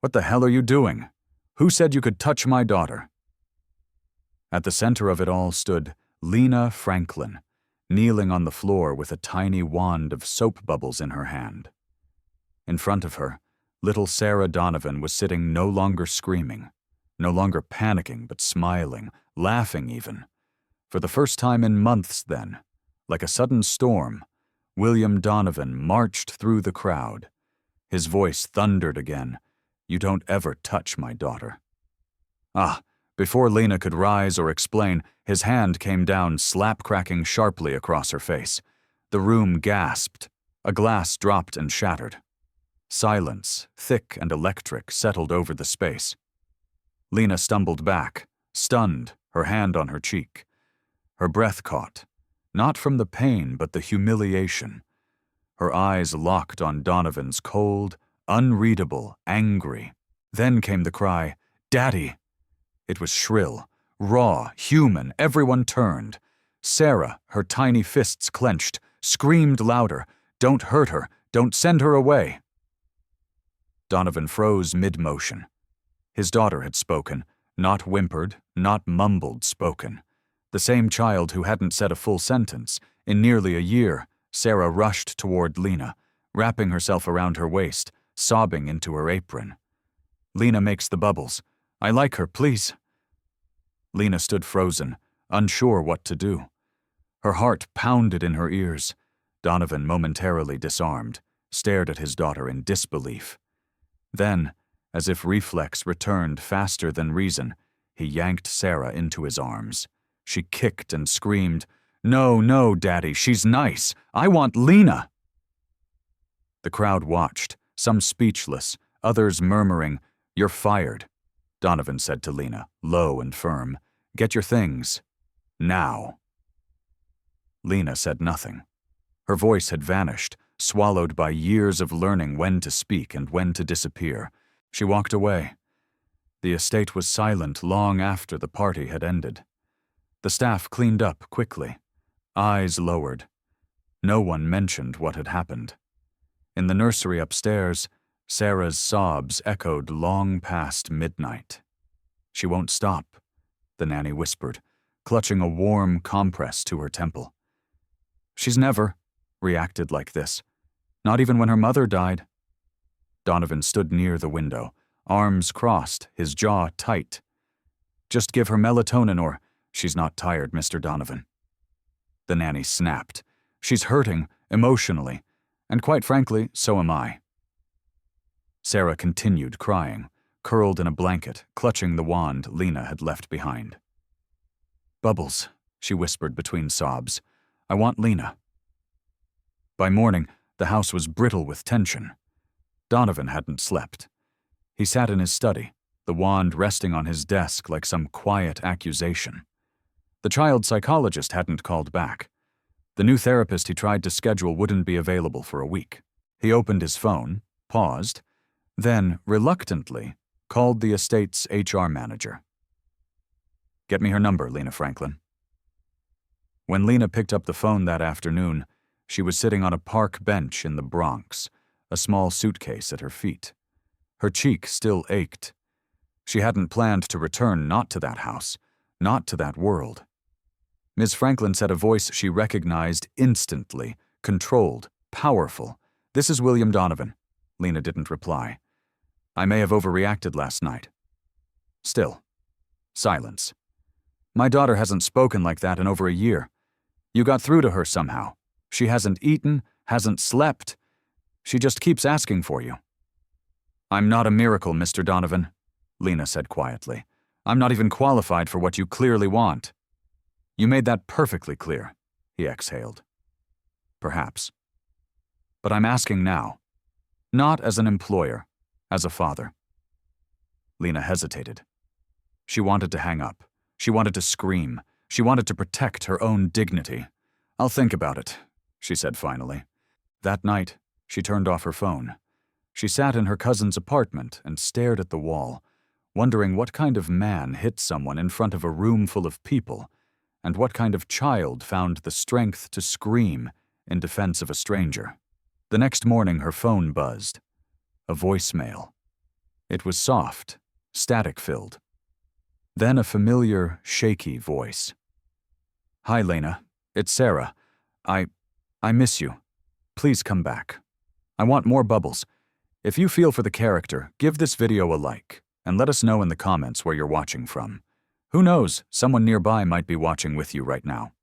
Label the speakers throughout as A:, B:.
A: What the hell are you doing? Who said you could touch my daughter?" At the center of it all stood Lena Franklin, kneeling on the floor with a tiny wand of soap bubbles in her hand. In front of her, little Sarah Donovan was sitting, no longer screaming, no longer panicking, but smiling, laughing even. For the first time in months then, like a sudden storm, William Donovan marched through the crowd. His voice thundered again, "You don't ever touch my daughter." Before Lena could rise or explain, his hand came down, slap-cracking sharply across her face. The room gasped. A glass dropped and shattered. Silence, thick and electric, settled over the space. Lena stumbled back, stunned, her hand on her cheek. Her breath caught, not from the pain but the humiliation. Her eyes locked on Donovan's, cold, unreadable, angry. Then came the cry, "Daddy!" It was shrill, raw, human. Everyone turned. Sarah, her tiny fists clenched, screamed louder, "Don't hurt her! Don't send her away!" Donovan froze mid-motion. His daughter had spoken, not whimpered, not mumbled, spoken. The same child who hadn't said a full sentence. In nearly a year, Sarah rushed toward Lena, wrapping herself around her waist, sobbing into her apron. "Lena makes the bubbles. I like her, please." Lena stood frozen, unsure what to do. Her heart pounded in her ears. Donovan, momentarily disarmed, stared at his daughter in disbelief. Then, as if reflex returned faster than reason, he yanked Sarah into his arms. She kicked and screamed, "No, no, Daddy, she's nice. I want Lena." The crowd watched, some speechless, others murmuring, "You're fired." Donovan said to Lena, low and firm, "Get your things. Now." Lena said nothing. Her voice had vanished, swallowed by years of learning when to speak and when to disappear. She walked away. The estate was silent long after the party had ended. The staff cleaned up quickly, eyes lowered. No one mentioned what had happened. In the nursery upstairs, Sarah's sobs echoed long past midnight. "She won't stop," the nanny whispered, clutching a warm compress to her temple. "She's never reacted like this, not even when her mother died." Donovan stood near the window, arms crossed, his jaw tight. "Just give her melatonin or—" "She's not tired, Mr. Donovan." The nanny snapped. "She's hurting, emotionally, and quite frankly, so am I." Sarah continued crying, curled in a blanket, clutching the wand Lena had left behind. "Bubbles," she whispered between sobs. "I want Lena." By morning, the house was brittle with tension. Donovan hadn't slept. He sat in his study, the wand resting on his desk like some quiet accusation. The child psychologist hadn't called back. The new therapist he tried to schedule wouldn't be available for a week. He opened his phone, paused, then, reluctantly, called the estate's HR manager. "Get me her number, Lena Franklin." When Lena picked up the phone that afternoon, she was sitting on a park bench in the Bronx, a small suitcase at her feet. Her cheek still ached. She hadn't planned to return, not to that house, not to that world. Ms. Franklin said, a voice she recognized instantly, controlled, powerful. "This is William Donovan." Lena didn't reply. "I may have overreacted last night." Still, silence. "My daughter hasn't spoken like that in over a year. You got through to her somehow. She hasn't eaten, hasn't slept. She just keeps asking for you." "I'm not a miracle, Mr. Donovan," Lena said quietly. "I'm not even qualified for what you clearly want." "You made that perfectly clear," he exhaled. "Perhaps. But I'm asking now. Not as an employer, as a father." Lena hesitated. She wanted to hang up. She wanted to scream. She wanted to protect her own dignity. "I'll think about it," she said finally. That night, she turned off her phone. She sat in her cousin's apartment and stared at the wall, wondering what kind of man hit someone in front of a room full of people, and what kind of child found the strength to scream in defense of a stranger. The next morning, her phone buzzed. A voicemail. It was soft, static-filled. Then a familiar, shaky voice. "Hi, Lena. It's Sarah. I miss you. Please come back. I want more bubbles. If you feel for the character, give this video a like, and let us know in the comments where you're watching from. Who knows, someone nearby might be watching with you right now."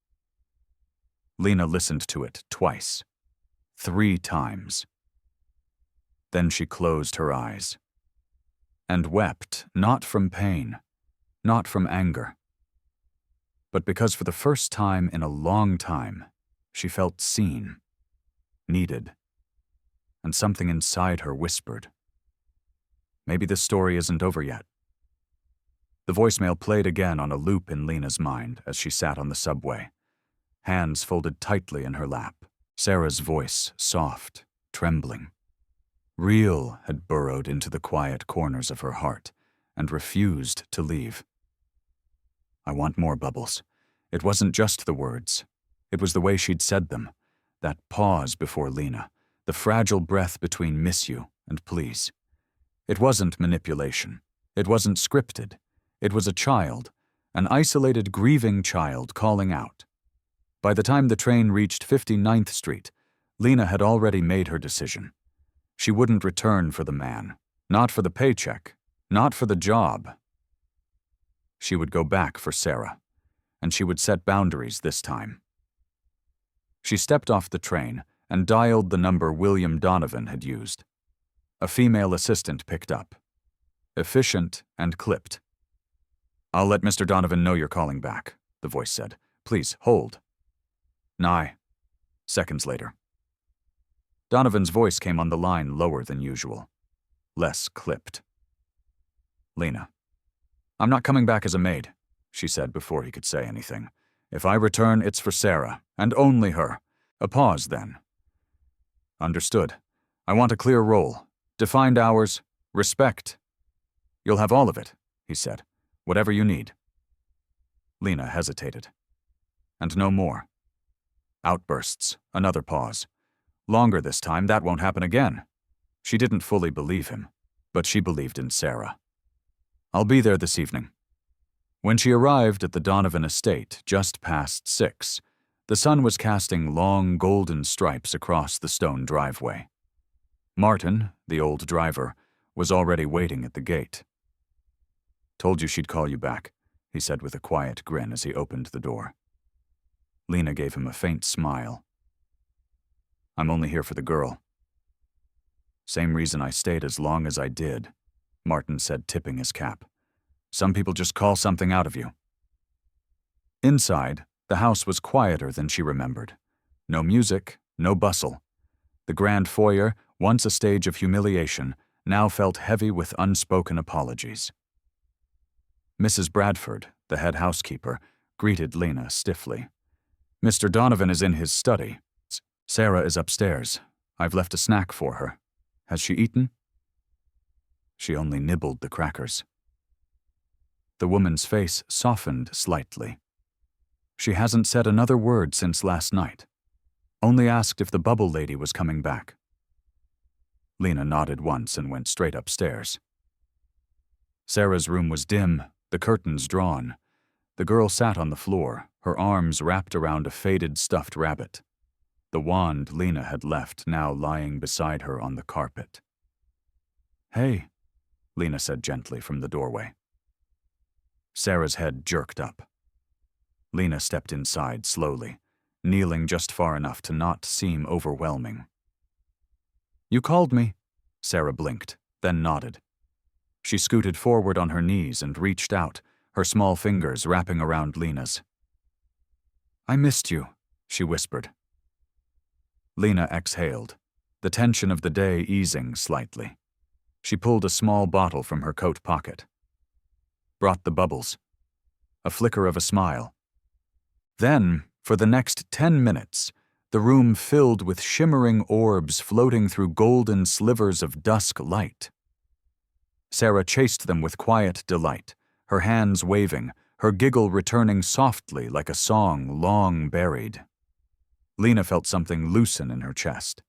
A: Lena listened to it twice. 3 times. Then she closed her eyes. And wept, not from pain, not from anger, but because for the first time in a long time, she felt seen, needed, and something inside her whispered, "Maybe this story isn't over yet." The voicemail played again on a loop in Lena's mind as she sat on the subway, hands folded tightly in her lap, Sarah's voice soft, trembling. Real had burrowed into the quiet corners of her heart and refused to leave. "I want more bubbles." It wasn't just the words. It was the way she'd said them, that pause before Lena, the fragile breath between "miss you" and "please." It wasn't manipulation. It wasn't scripted. It was a child, an isolated, grieving child calling out. By the time the train reached 59th Street, Lena had already made her decision. She wouldn't return for the man, not for the paycheck, not for the job. She would go back for Sarah, and she would set boundaries this time. She stepped off the train and dialed the number William Donovan had used. A female assistant picked up. Efficient and clipped. "I'll let Mr. Donovan know you're calling back," the voice said. "Please, hold." "Nigh." Seconds later. Donovan's voice came on the line lower than usual, less clipped. "Lena, I'm not coming back as a maid," she said before he could say anything. "If I return, it's for Sarah, and only her." A pause then. "Understood. I want a clear role, defined hours, respect." "You'll have all of it," he said. "Whatever you need." Lena hesitated. And no more. Outbursts, another pause. Longer this time, that won't happen again. She didn't fully believe him, but she believed in Sarah. "I'll be there this evening." When she arrived at the Donovan estate just past 6, the sun was casting long golden stripes across the stone driveway. Martin, the old driver, was already waiting at the gate. "Told you she'd call you back," he said with a quiet grin as he opened the door. Lena gave him a faint smile. "I'm only here for the girl." "Same reason I stayed as long as I did," Martin said, tipping his cap. "Some people just call something out of you." Inside, the house was quieter than she remembered. No music, no bustle. The grand foyer, once a stage of humiliation, now felt heavy with unspoken apologies. Mrs. Bradford, the head housekeeper, greeted Lena stiffly. "Mr. Donovan is in his study. Sarah is upstairs. I've left a snack for her. Has she eaten?" She only nibbled the crackers. The woman's face softened slightly. "She hasn't said another word since last night. Only asked if the bubble lady was coming back." Lena nodded once and went straight upstairs. Sarah's room was dim, the curtains drawn. The girl sat on the floor, her arms wrapped around a faded stuffed rabbit. The wand Lena had left now lying beside her on the carpet. "Hey," Lena said gently from the doorway. Sarah's head jerked up. Lena stepped inside slowly, kneeling just far enough to not seem overwhelming. "You called me?" Sarah blinked, then nodded. She scooted forward on her knees and reached out, her small fingers wrapping around Lena's. "I missed you," she whispered. Lena exhaled, the tension of the day easing slightly. She pulled a small bottle from her coat pocket. Brought the bubbles. A flicker of a smile. Then, for the next 10 minutes, the room filled with shimmering orbs floating through golden slivers of dusk light. Sarah chased them with quiet delight, her hands waving, her giggle returning softly like a song long buried. Lena felt something loosen in her chest.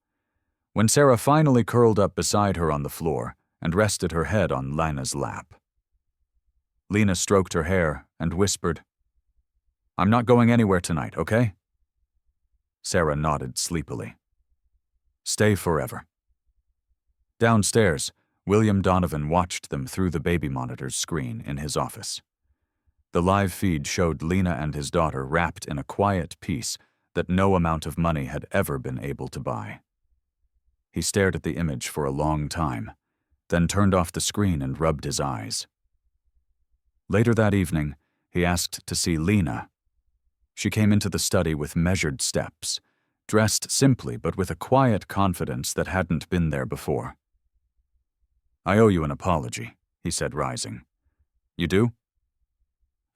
A: When Sarah finally curled up beside her on the floor, and rested her head on Lena's lap. Lena stroked her hair and whispered, "I'm not going anywhere tonight, okay?" Sarah nodded sleepily. "Stay forever." Downstairs, William Donovan watched them through the baby monitor's screen in his office. The live feed showed Lena and his daughter wrapped in a quiet peace that no amount of money had ever been able to buy. He stared at the image for a long time, then turned off the screen and rubbed his eyes. Later that evening, he asked to see Lena. She came into the study with measured steps, dressed simply but with a quiet confidence that hadn't been there before. "I owe you an apology," he said, rising. "You do?"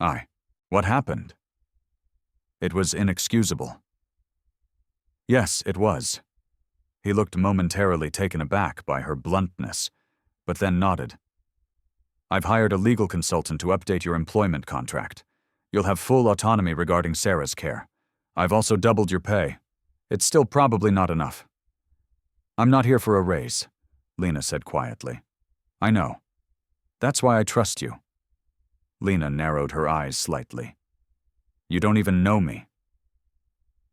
A: "Aye. What happened?" "It was inexcusable." Yes, it was. He looked momentarily taken aback by her bluntness, but then nodded. "I've hired a legal consultant to update your employment contract. You'll have full autonomy regarding Sarah's care. I've also doubled your pay. It's still probably not enough." "I'm not here for a raise," Lena said quietly. "I know. That's why I trust you." Lena narrowed her eyes slightly. "You don't even know me."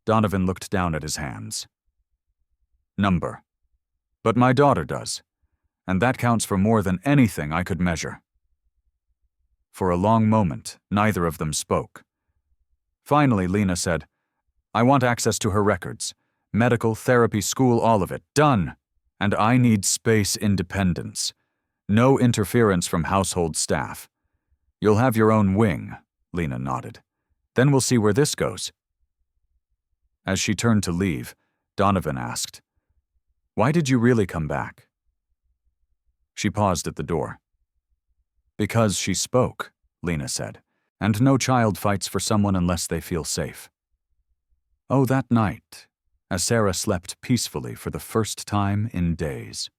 A: Donovan looked down at his hands. "Number. But my daughter does, and that counts for more than anything I could measure." For a long moment, neither of them spoke. Finally, Lena said, "I want access to her records. Medical, therapy, school, all of it. Done. And I need space independence. No interference from household staff. You'll have your own wing," Lena nodded. "Then we'll see where this goes." As she turned to leave, Donovan asked, "Why did you really come back?" She paused at the door. "Because she spoke," Lena said, "and no child fights for someone unless they feel safe." Oh, that night, as Sarah slept peacefully for the first time in days.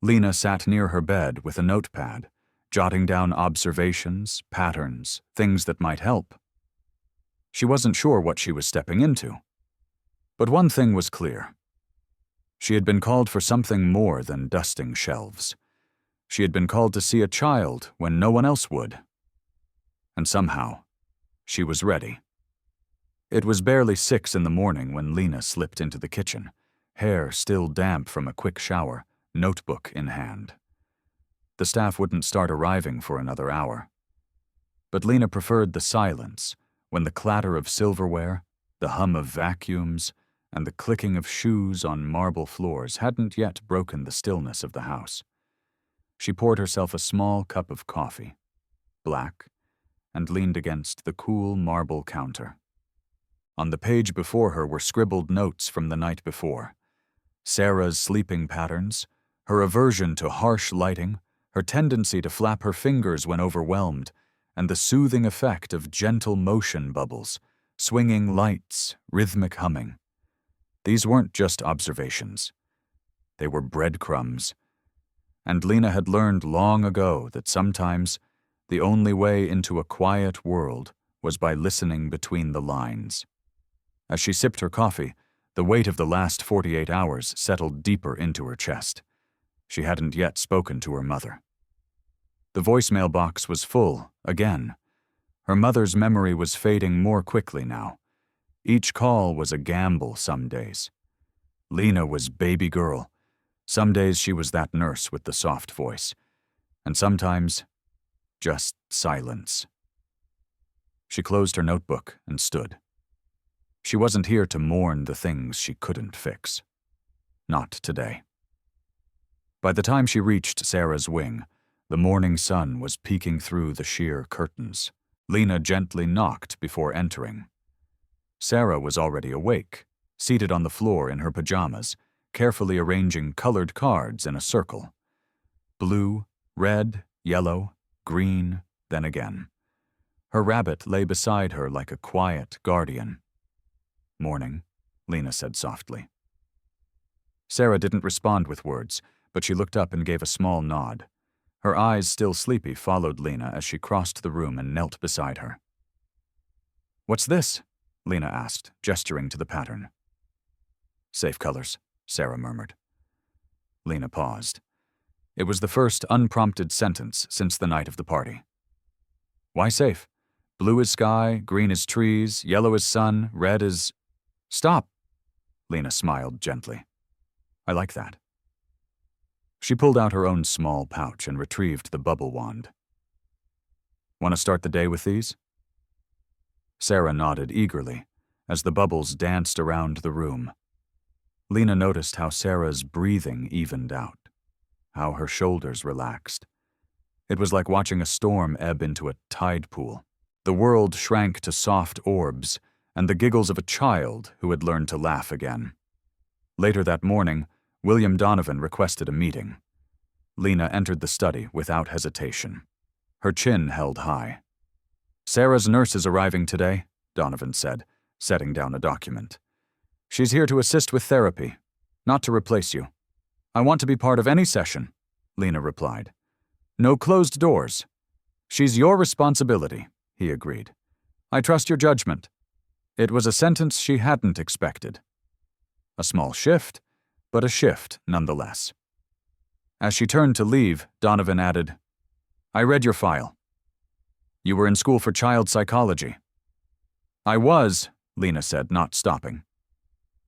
A: Lena sat near her bed with a notepad, jotting down observations, patterns, things that might help. She wasn't sure what she was stepping into. But one thing was clear. She had been called for something more than dusting shelves. She had been called to see a child when no one else would. And somehow, she was ready. It was barely 6 in the morning when Lena slipped into the kitchen, hair still damp from a quick shower, notebook in hand. The staff wouldn't start arriving for another hour. But Lena preferred the silence, when the clatter of silverware, the hum of vacuums, and the clicking of shoes on marble floors hadn't yet broken the stillness of the house. She poured herself a small cup of coffee, black, and leaned against the cool marble counter. On the page before her were scribbled notes from the night before. Sarah's sleeping patterns, her aversion to harsh lighting, her tendency to flap her fingers when overwhelmed, and the soothing effect of gentle motion bubbles, swinging lights, rhythmic humming. These weren't just observations. They were breadcrumbs. And Lena had learned long ago that sometimes the only way into a quiet world was by listening between the lines. As she sipped her coffee, the weight of the last 48 hours settled deeper into her chest. She hadn't yet spoken to her mother. The voicemail box was full, again. Her mother's memory was fading more quickly now. Each call was a gamble some days. Lena was baby girl. Some days she was that nurse with the soft voice. And sometimes, just silence. She closed her notebook and stood. She wasn't here to mourn the things she couldn't fix. Not today. By the time she reached Sarah's wing, the morning sun was peeking through the sheer curtains. Lena gently knocked before entering. Sarah was already awake, seated on the floor in her pajamas, carefully arranging colored cards in a circle. Blue, red, yellow, green, then again. Her rabbit lay beside her like a quiet guardian. "Morning," Lena said softly. Sarah didn't respond with words, but she looked up and gave a small nod. Her eyes, still sleepy, followed Lena as she crossed the room and knelt beside her. "What's this?" Lena asked, gesturing to the pattern. "Safe colors," Sarah murmured. Lena paused. It was the first unprompted sentence since the night of the party. Why safe? Blue as sky, green as trees, yellow as sun, red as… Stop! Lena smiled gently. I like that. She pulled out her own small pouch and retrieved the bubble wand. Want to start the day with these? Sarah nodded eagerly as the bubbles danced around the room. Lena noticed how Sarah's breathing evened out, how her shoulders relaxed. It was like watching a storm ebb into a tide pool. The world shrank to soft orbs and the giggles of a child who had learned to laugh again. Later that morning, William Donovan requested a meeting. Lena entered the study without hesitation. Her chin held high. Sarah's nurse is arriving today, Donovan said, setting down a document. She's here to assist with therapy, not to replace you. I want to be part of any session, Lena replied. No closed doors. She's your responsibility, he agreed. I trust your judgment. It was a sentence she hadn't expected. A small shift, but a shift nonetheless. As she turned to leave, Donovan added, I read your file. You were in school for child psychology. I was, Lena said, not stopping.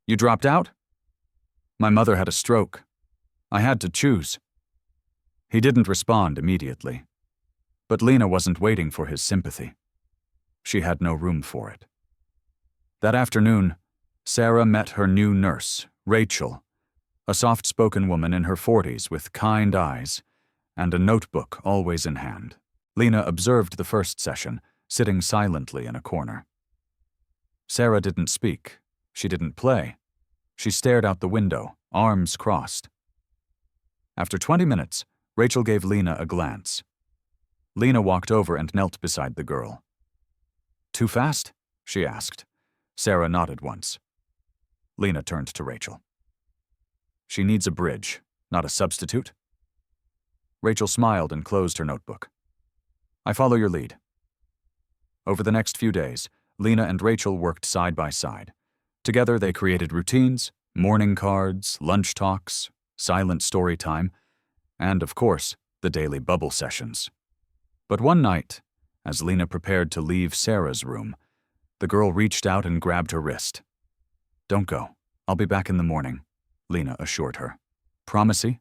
A: You dropped out? My mother had a stroke. I had to choose. He didn't respond immediately. But Lena wasn't waiting for his sympathy. She had no room for it. That afternoon, Sarah met her new nurse, Rachel, a soft-spoken woman in her 40s with kind eyes and a notebook always in hand. Lena observed the first session, sitting silently in a corner. Sarah didn't speak. She didn't play. She stared out the window, arms crossed. After 20 minutes, Rachel gave Lena a glance. Lena walked over and knelt beside the girl. Too fast? She asked. Sarah nodded once. Lena turned to Rachel. She needs a bridge, not a substitute. Rachel smiled and closed her notebook. I follow your lead. Over the next few days, Lena and Rachel worked side by side. Together they created routines, morning cards, lunch talks, silent story time, and, of course, the daily bubble sessions. But one night, as Lena prepared to leave Sarah's room, the girl reached out and grabbed her wrist. Don't go. I'll be back in the morning, Lena assured her. Promisey?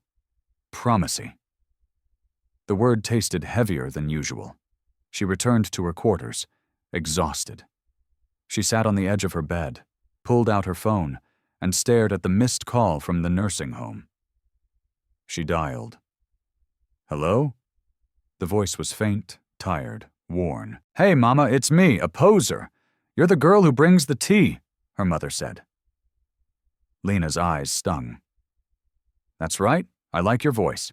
A: Promisey. The word tasted heavier than usual. She returned to her quarters, exhausted. She sat on the edge of her bed, pulled out her phone, and stared at the missed call from the nursing home. She dialed. Hello? The voice was faint, tired, worn. Hey, Mama, it's me, a poser. You're the girl who brings the tea, her mother said. Lena's eyes stung. That's right, I like your voice.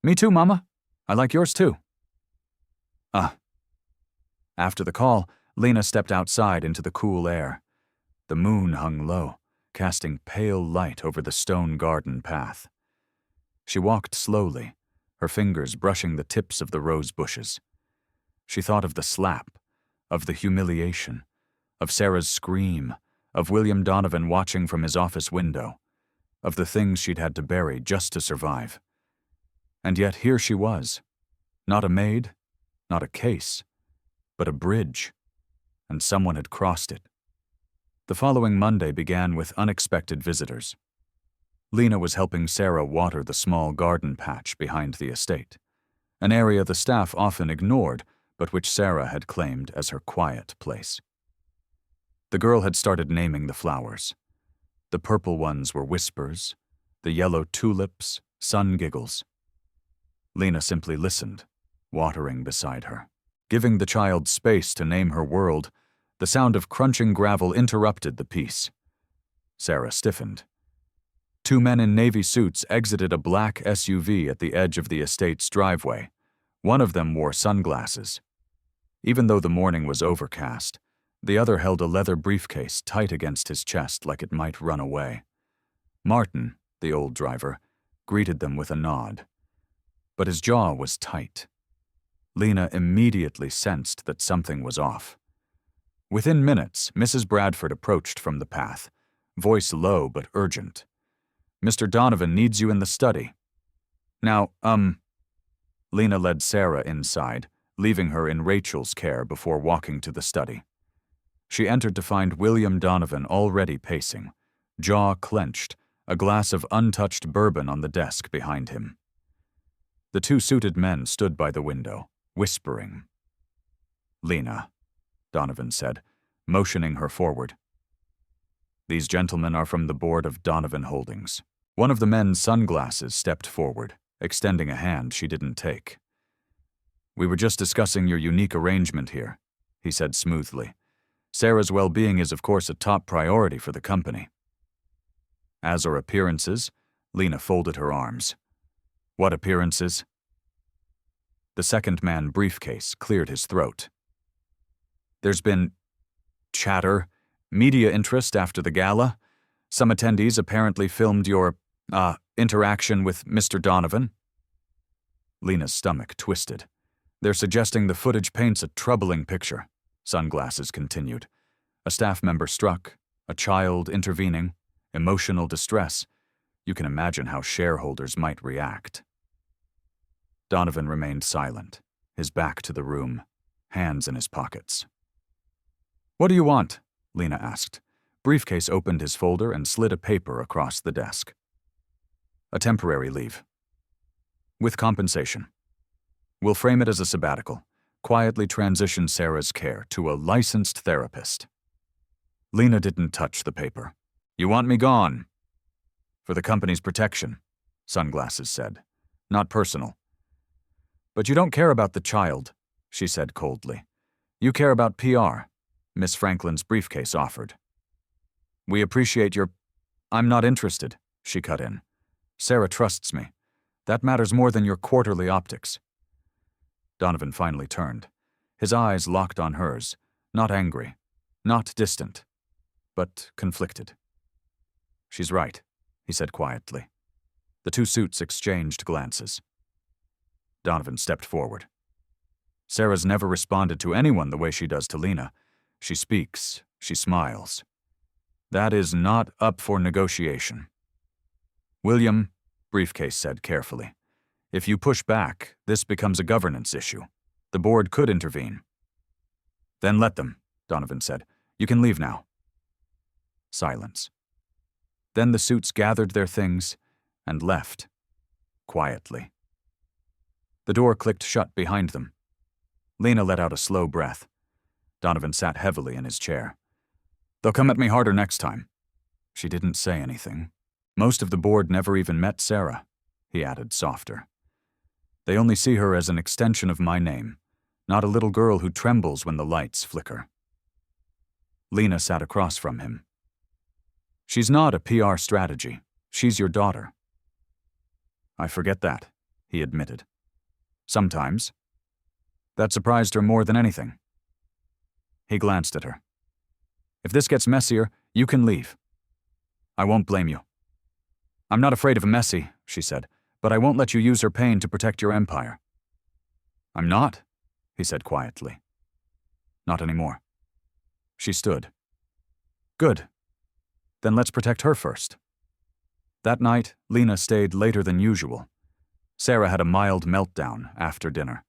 A: Me too, Mama. I like yours too. After the call, Lena stepped outside into the cool air. The moon hung low, casting pale light over the stone garden path. She walked slowly, her fingers brushing the tips of the rose bushes. She thought of the slap, of the humiliation, of Sarah's scream, of William Donovan watching from his office window, of the things she'd had to bury just to survive. And yet here she was, not a maid, not a case, but a bridge, and someone had crossed it. The following Monday began with unexpected visitors. Lena was helping Sarah water the small garden patch behind the estate, an area the staff often ignored, but which Sarah had claimed as her quiet place. The girl had started naming the flowers. The purple ones were whispers, the yellow tulips, sun giggles. Lena simply listened, watering beside her. Giving the child space to name her world, the sound of crunching gravel interrupted the peace. Sarah stiffened. Two men in navy suits exited a black SUV at the edge of the estate's driveway. One of them wore sunglasses. Even though the morning was overcast, the other held a leather briefcase tight against his chest like it might run away. Martin, the old driver, greeted them with a nod. But his jaw was tight. Lena immediately sensed that something was off. Within minutes, Mrs. Bradford approached from the path, voice low but urgent. Mr. Donovan needs you in the study. Now, Lena led Sarah inside, leaving her in Rachel's care before walking to the study. She entered to find William Donovan already pacing, jaw clenched, a glass of untouched bourbon on the desk behind him. The two suited men stood by the window, whispering. "Lena," Donovan said, motioning her forward. "These gentlemen are from the board of Donovan Holdings." One of the men's sunglasses stepped forward, extending a hand she didn't take. "We were just discussing your unique arrangement here," he said smoothly. "Sarah's well-being is of course a top priority for the company." "As are appearances," Lena folded her arms. "What appearances?" The second man briefcase cleared his throat. "There's been chatter, media interest after the gala. Some attendees apparently filmed your, interaction with Mr. Donovan." Lena's stomach twisted. "They're suggesting the footage paints a troubling picture," Sunglasses continued. "A staff member struck, a child intervening, emotional distress. You can imagine how shareholders might react." Donovan remained silent, his back to the room, hands in his pockets. "What do you want?" Lena asked. Briefcase opened his folder and slid a paper across the desk. "A temporary leave. With compensation. We'll frame it as a sabbatical. Quietly transition Sarah's care to a licensed therapist." Lena didn't touch the paper. "You want me gone?" "For the company's protection," Sunglasses said. "Not personal." "But you don't care about the child," she said coldly. "You care about PR," Miss Franklin's briefcase offered. "We appreciate your—" "I'm not interested," she cut in. "Sarah trusts me. That matters more than your quarterly optics." Donovan finally turned. His eyes locked on hers, not angry, not distant, but conflicted. "She's right," he said quietly. The two suits exchanged glances. Donovan stepped forward. "Sarah's never responded to anyone the way she does to Lena. She speaks, she smiles. That is not up for negotiation." "William," Briefcase said carefully, "if you push back, this becomes a governance issue. The board could intervene." "Then let them," Donovan said. "You can leave now." Silence. Then the suits gathered their things and left, quietly. The door clicked shut behind them. Lena let out a slow breath. Donovan sat heavily in his chair. "They'll come at me harder next time." She didn't say anything. "Most of the board never even met Sarah," he added softer. "They only see her as an extension of my name, not a little girl who trembles when the lights flicker." Lena sat across from him. "She's not a PR strategy. She's your daughter." "I forget that," he admitted. "Sometimes." That surprised her more than anything. He glanced at her. "If this gets messier, you can leave. I won't blame you." "I'm not afraid of a messy," she said, "but I won't let you use her pain to protect your empire." "I'm not," he said quietly. "Not anymore." She stood. "Good. Then let's protect her first." That night, Lena stayed later than usual. Sarah had a mild meltdown after dinner.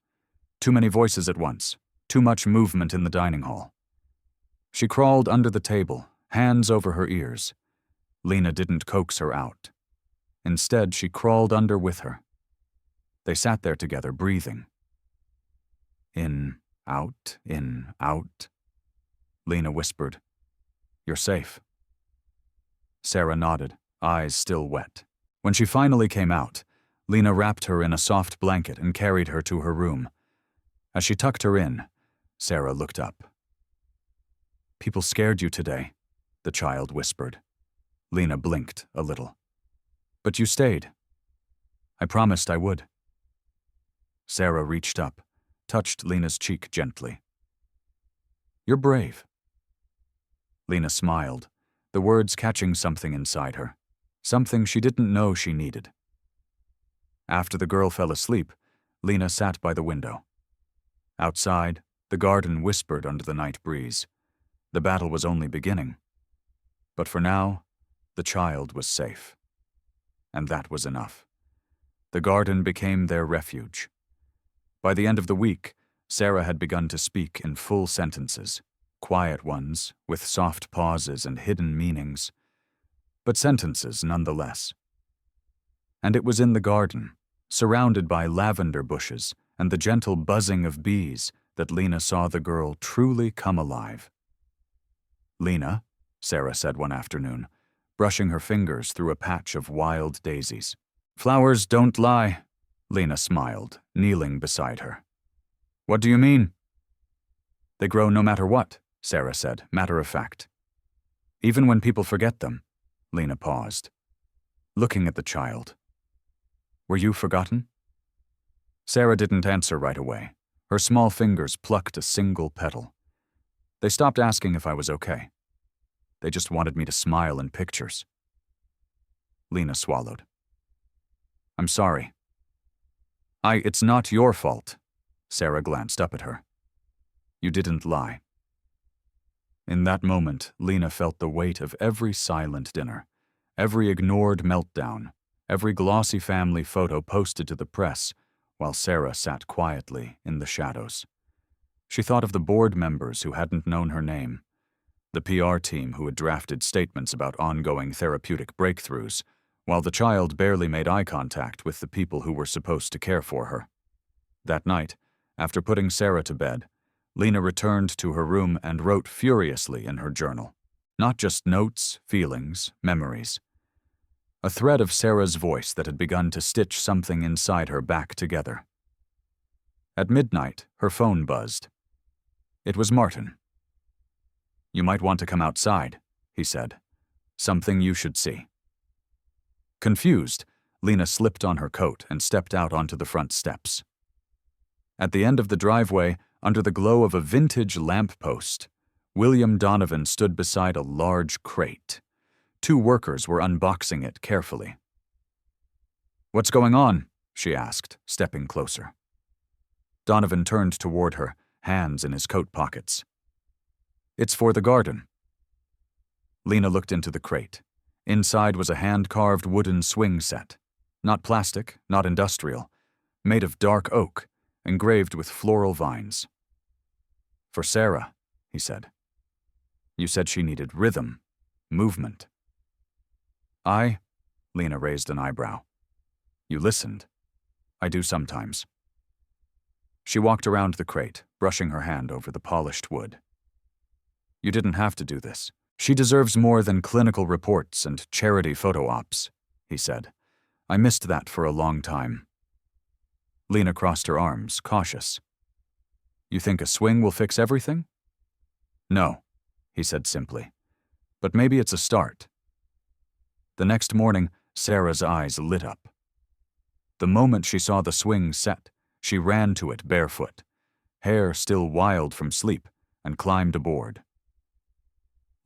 A: Too many voices at once, too much movement in the dining hall. She crawled under the table, hands over her ears. Lena didn't coax her out. Instead, she crawled under with her. They sat there together, breathing. In, out, in, out. Lena whispered, "You're safe." Sarah nodded, eyes still wet. When she finally came out, Lena wrapped her in a soft blanket and carried her to her room. As she tucked her in, Sarah looked up. "People scared you today," the child whispered. Lena blinked a little. "But you stayed." "I promised I would." Sarah reached up, touched Lena's cheek gently. "You're brave." Lena smiled, the words catching something inside her, something she didn't know she needed. After the girl fell asleep, Lena sat by the window. Outside, the garden whispered under the night breeze. The battle was only beginning. But for now, the child was safe. And that was enough. The garden became their refuge. By the end of the week, Sarah had begun to speak in full sentences, quiet ones, with soft pauses and hidden meanings, but sentences nonetheless. And it was in the garden, surrounded by lavender bushes and the gentle buzzing of bees, that Lena saw the girl truly come alive. "Lena," Sarah said one afternoon, brushing her fingers through a patch of wild daisies. "Flowers don't lie," Lena smiled, kneeling beside her. "What do you mean?" "They grow no matter what," Sarah said, matter of fact. "Even when people forget them." Lena paused, looking at the child. "Were you forgotten?" Sarah didn't answer right away. Her small fingers plucked a single petal. "They stopped asking if I was okay. They just wanted me to smile in pictures." Lena swallowed. "I'm sorry." It's not your fault." Sarah glanced up at her. "You didn't lie." In that moment, Lena felt the weight of every silent dinner, every ignored meltdown, every glossy family photo posted to the press, while Sarah sat quietly in the shadows. She thought of the board members who hadn't known her name, the PR team who had drafted statements about ongoing therapeutic breakthroughs, while the child barely made eye contact with the people who were supposed to care for her. That night, after putting Sarah to bed, Lena returned to her room and wrote furiously in her journal. Not just notes, feelings, memories. A thread of Sarah's voice that had begun to stitch something inside her back together. At midnight, her phone buzzed. It was Martin. "You might want to come outside," he said. "Something you should see." Confused, Lena slipped on her coat and stepped out onto the front steps. At the end of the driveway, under the glow of a vintage lamppost, William Donovan stood beside a large crate. 2 workers were unboxing it carefully. "What's going on?" she asked, stepping closer. Donovan turned toward her, hands in his coat pockets. "It's for the garden." Lena looked into the crate. Inside was a hand-carved wooden swing set. Not plastic, not industrial. Made of dark oak, engraved with floral vines. "For Sarah," he said. "You said she needed rhythm, movement." Lena raised an eyebrow. "You listened." "I do sometimes." She walked around the crate, brushing her hand over the polished wood. "You didn't have to do this. She deserves more than clinical reports and charity photo ops," he said. "I missed that for a long time." Lena crossed her arms, cautious. "You think a swing will fix everything?" "No," he said simply. "But maybe it's a start." The next morning, Sarah's eyes lit up. The moment she saw the swing set, she ran to it barefoot, hair still wild from sleep, and climbed aboard.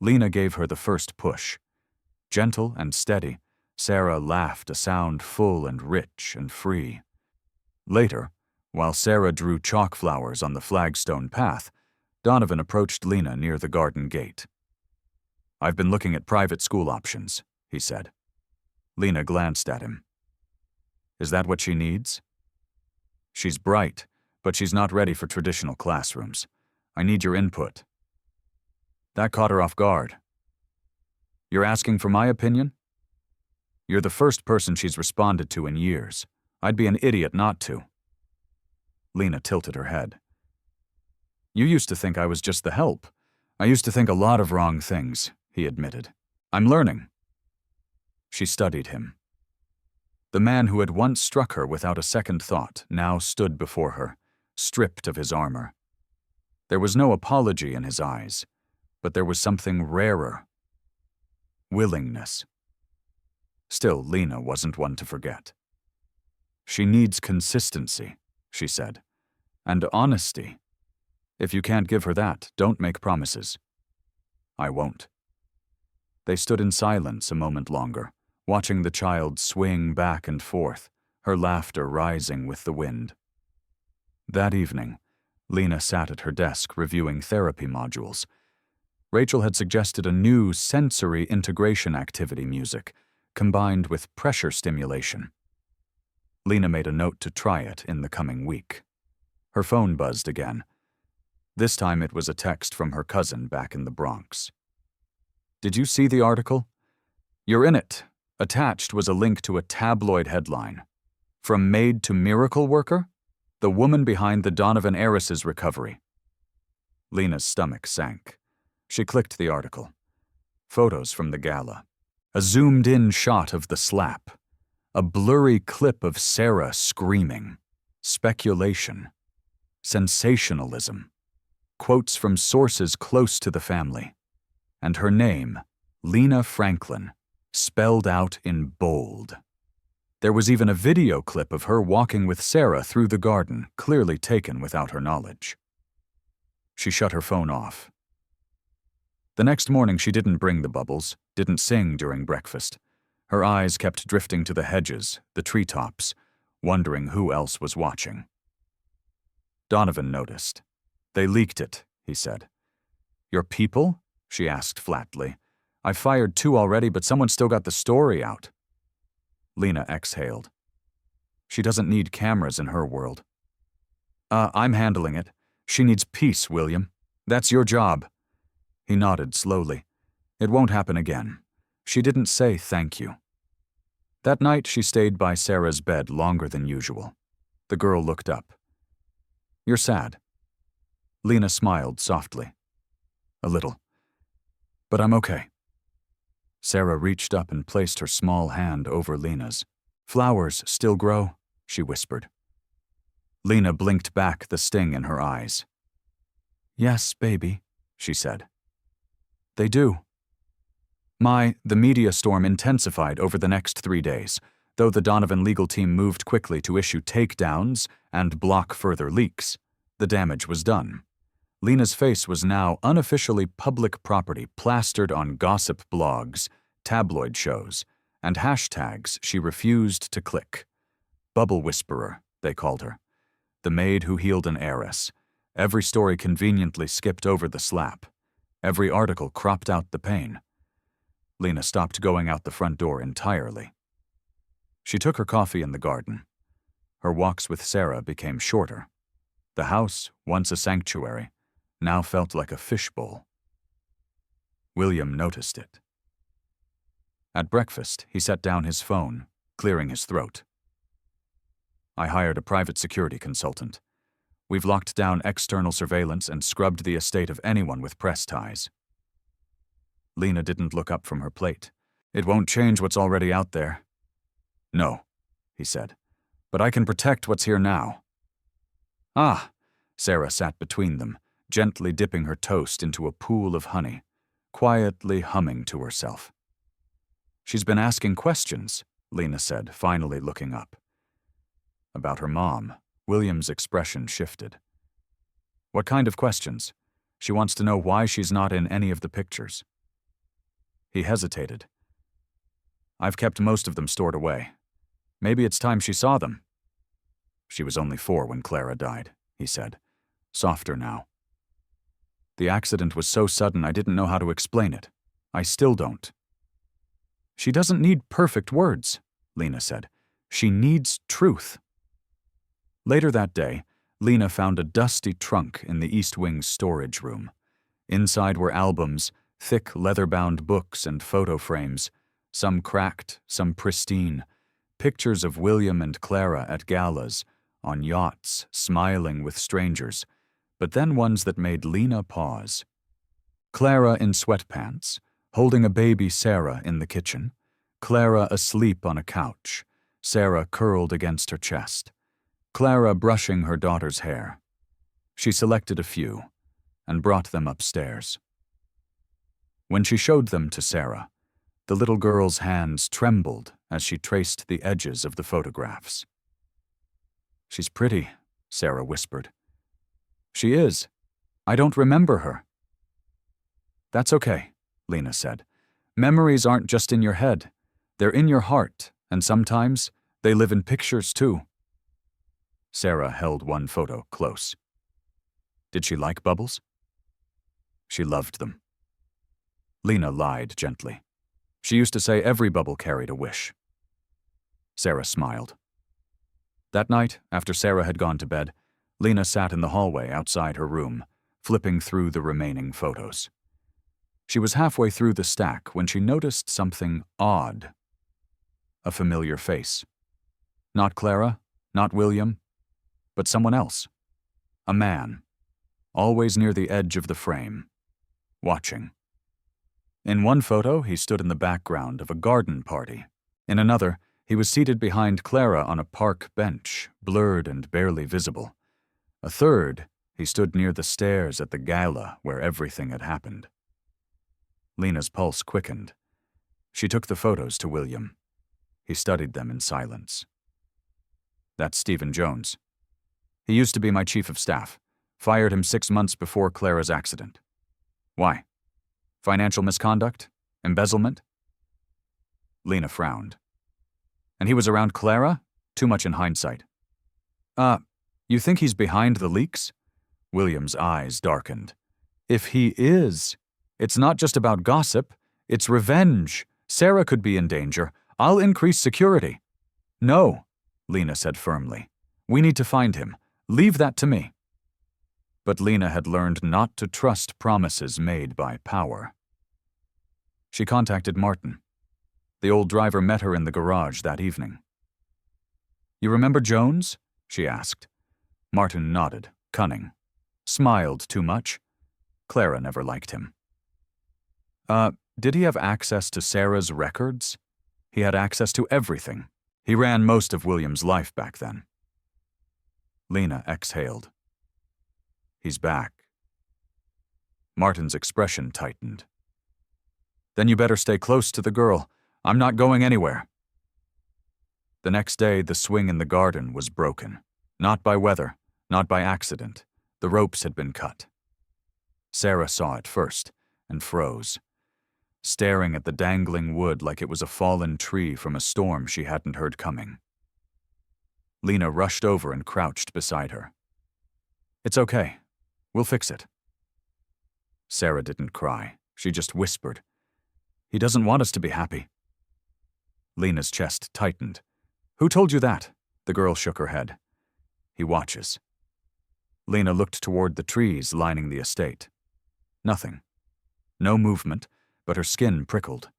A: Lena gave her the first push. Gentle and steady, Sarah laughed a sound full and rich and free. Later, while Sarah drew chalk flowers on the flagstone path, Donovan approached Lena near the garden gate. "I've been looking at private school options," he said. Lena glanced at him. "Is that what she needs?" "She's bright, but she's not ready for traditional classrooms. I need your input." That caught her off guard. "You're asking for my opinion?" "You're the first person she's responded to in years. I'd be an idiot not to." Lena tilted her head. "You used to think I was just the help. I used to think a lot of wrong things," he admitted. "I'm learning." She studied him. The man who had once struck her without a second thought now stood before her, stripped of his armor. There was no apology in his eyes, but there was something rarer. Willingness. Still, Lena wasn't one to forget. "She needs consistency," she said, "and honesty. If you can't give her that, don't make promises." "I won't." They stood in silence a moment longer, watching the child swing back and forth, her laughter rising with the wind. That evening, Lena sat at her desk reviewing therapy modules. Rachel had suggested a new sensory integration activity music, combined with pressure stimulation. Lena made a note to try it in the coming week. Her phone buzzed again. This time it was a text from her cousin back in the Bronx. "Did you see the article? You're in it." Attached was a link to a tabloid headline. "From maid to miracle worker? The woman behind the Donovan heiress's recovery." Lena's stomach sank. She clicked the article. Photos from the gala. A zoomed-in shot of the slap. A blurry clip of Sarah screaming. Speculation. Sensationalism. Quotes from sources close to the family. And her name, Lena Franklin, spelled out in bold. There was even a video clip of her walking with Sarah through the garden, clearly taken without her knowledge. She shut her phone off. The next morning she didn't bring the bubbles, didn't sing during breakfast. Her eyes kept drifting to the hedges, the treetops, wondering who else was watching. Donovan noticed. "They leaked it," he said. "Your people?" she asked flatly. "I fired 2 already, but someone still got the story out." Lena exhaled. She doesn't need cameras in her world. I'm handling it. She needs peace, William. That's your job." He nodded slowly. "It won't happen again." She didn't say thank you. That night she stayed by Sarah's bed longer than usual. The girl looked up. "You're sad." Lena smiled softly. "A little. But I'm okay." Sarah reached up and placed her small hand over Lena's. "Flowers still grow," she whispered. Lena blinked back, the sting in her eyes. "Yes, baby," she said. "They do." The media storm intensified over the next 3 days, though the Donovan legal team moved quickly to issue takedowns and block further leaks. The damage was done. Lena's face was now unofficially public property, plastered on gossip blogs, tabloid shows, and hashtags she refused to click. Bubble Whisperer, they called her. The maid who healed an heiress. Every story conveniently skipped over the slap. Every article cropped out the pain. Lena stopped going out the front door entirely. She took her coffee in the garden. Her walks with Sarah became shorter. The house, once a sanctuary, now felt like a fishbowl. William noticed it. At breakfast, he set down his phone, clearing his throat. "I hired a private security consultant. We've locked down external surveillance and scrubbed the estate of anyone with press ties." Lena didn't look up from her plate. "It won't change what's already out there." "No," he said, "but I can protect what's here now." "Ah," Sarah sat between them, gently dipping her toast into a pool of honey, quietly humming to herself. "She's been asking questions," Lena said, finally looking up. About her mom, William's expression shifted. "What kind of questions? She wants to know why she's not in any of the pictures." He hesitated. "I've kept most of them stored away. Maybe it's time she saw them." "She was only 4 when Clara died," he said, softer now. "The accident was so sudden I didn't know how to explain it. I still don't." "She doesn't need perfect words," Lena said. "She needs truth." Later that day, Lena found a dusty trunk in the East Wing's storage room. Inside were albums, thick leather-bound books and photo frames, some cracked, some pristine, pictures of William and Clara at galas, on yachts, smiling with strangers, but then ones that made Lena pause. Clara in sweatpants, holding a baby Sarah in the kitchen, Clara asleep on a couch, Sarah curled against her chest, Clara brushing her daughter's hair. She selected a few and brought them upstairs. When she showed them to Sarah, the little girl's hands trembled as she traced the edges of the photographs. "She's pretty," Sarah whispered. "She is. I don't remember her." "That's okay," Lena said. "Memories aren't just in your head. They're in your heart, and sometimes they live in pictures too." Sarah held one photo close. "Did she like bubbles?" "She loved them." Lena lied gently. She used to say every bubble carried a wish. Sarah smiled. That night, after Sarah had gone to bed, Lena sat in the hallway outside her room, flipping through the remaining photos. She was halfway through the stack when she noticed something odd. A familiar face. Not Clara, not William, but someone else. A man, always near the edge of the frame, watching. In one photo, he stood in the background of a garden party. In another, he was seated behind Clara on a park bench, blurred and barely visible. A third, he stood near the stairs at the gala where everything had happened. Lena's pulse quickened. She took the photos to William. He studied them in silence. That's Stephen Jones. He used to be my chief of staff. Fired him 6 months before Clara's accident. Why? Financial misconduct? Embezzlement? Lena frowned. And he was around Clara? Too much in hindsight. You think he's behind the leaks? William's eyes darkened. If he is, it's not just about gossip, it's revenge. Sarah could be in danger. I'll increase security. No, Lena said firmly. We need to find him. Leave that to me. But Lena had learned not to trust promises made by power. She contacted Martin. The old driver met her in the garage that evening. You remember Jones? She asked. Martin nodded, cunning. Smiled too much. Clara never liked him. Did he have access to Sarah's records? He had access to everything. He ran most of William's life back then. Lena exhaled. He's back. Martin's expression tightened. Then you better stay close to the girl. I'm not going anywhere. The next day, the swing in the garden was broken. Not by weather, not by accident. The ropes had been cut. Sarah saw it first and froze, staring at the dangling wood like it was a fallen tree from a storm she hadn't heard coming. Lena rushed over and crouched beside her. It's okay. We'll fix it. Sarah didn't cry. She just whispered, He doesn't want us to be happy. Lena's chest tightened. Who told you that? The girl shook her head. He watches. Lena looked toward the trees lining the estate. Nothing. No movement, but her skin prickled.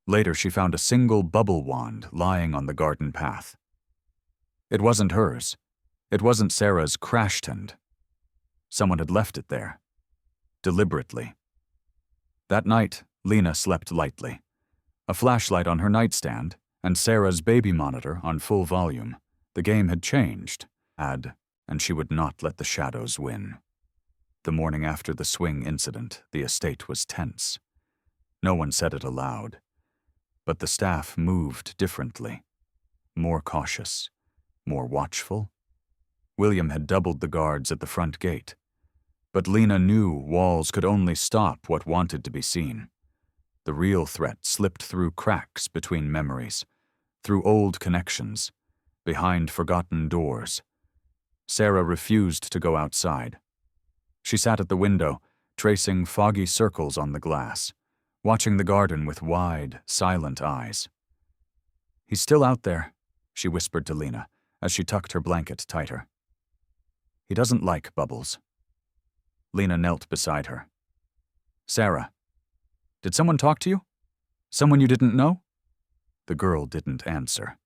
A: Later, she found a single bubble wand lying on the garden path. It wasn't hers. It wasn't Sarah's crash-tend. Someone had left it there. Deliberately. That night, Lena slept lightly. A flashlight on her nightstand, and Sarah's baby monitor on full volume. The game had changed, and she would not let the shadows win. The morning after the swing incident, the estate was tense. No one said it aloud, but the staff moved differently, more cautious, more watchful. William had doubled the guards at the front gate, but Lena knew walls could only stop what wanted to be seen. The real threat slipped through cracks between memories, through old connections, behind forgotten doors. Sarah refused to go outside. She sat at the window, tracing foggy circles on the glass, watching the garden with wide, silent eyes. He's still out there, she whispered to Lena as she tucked her blanket tighter. He doesn't like bubbles. Lena knelt beside her. Sarah, did someone talk to you? Someone you didn't know? The girl didn't answer,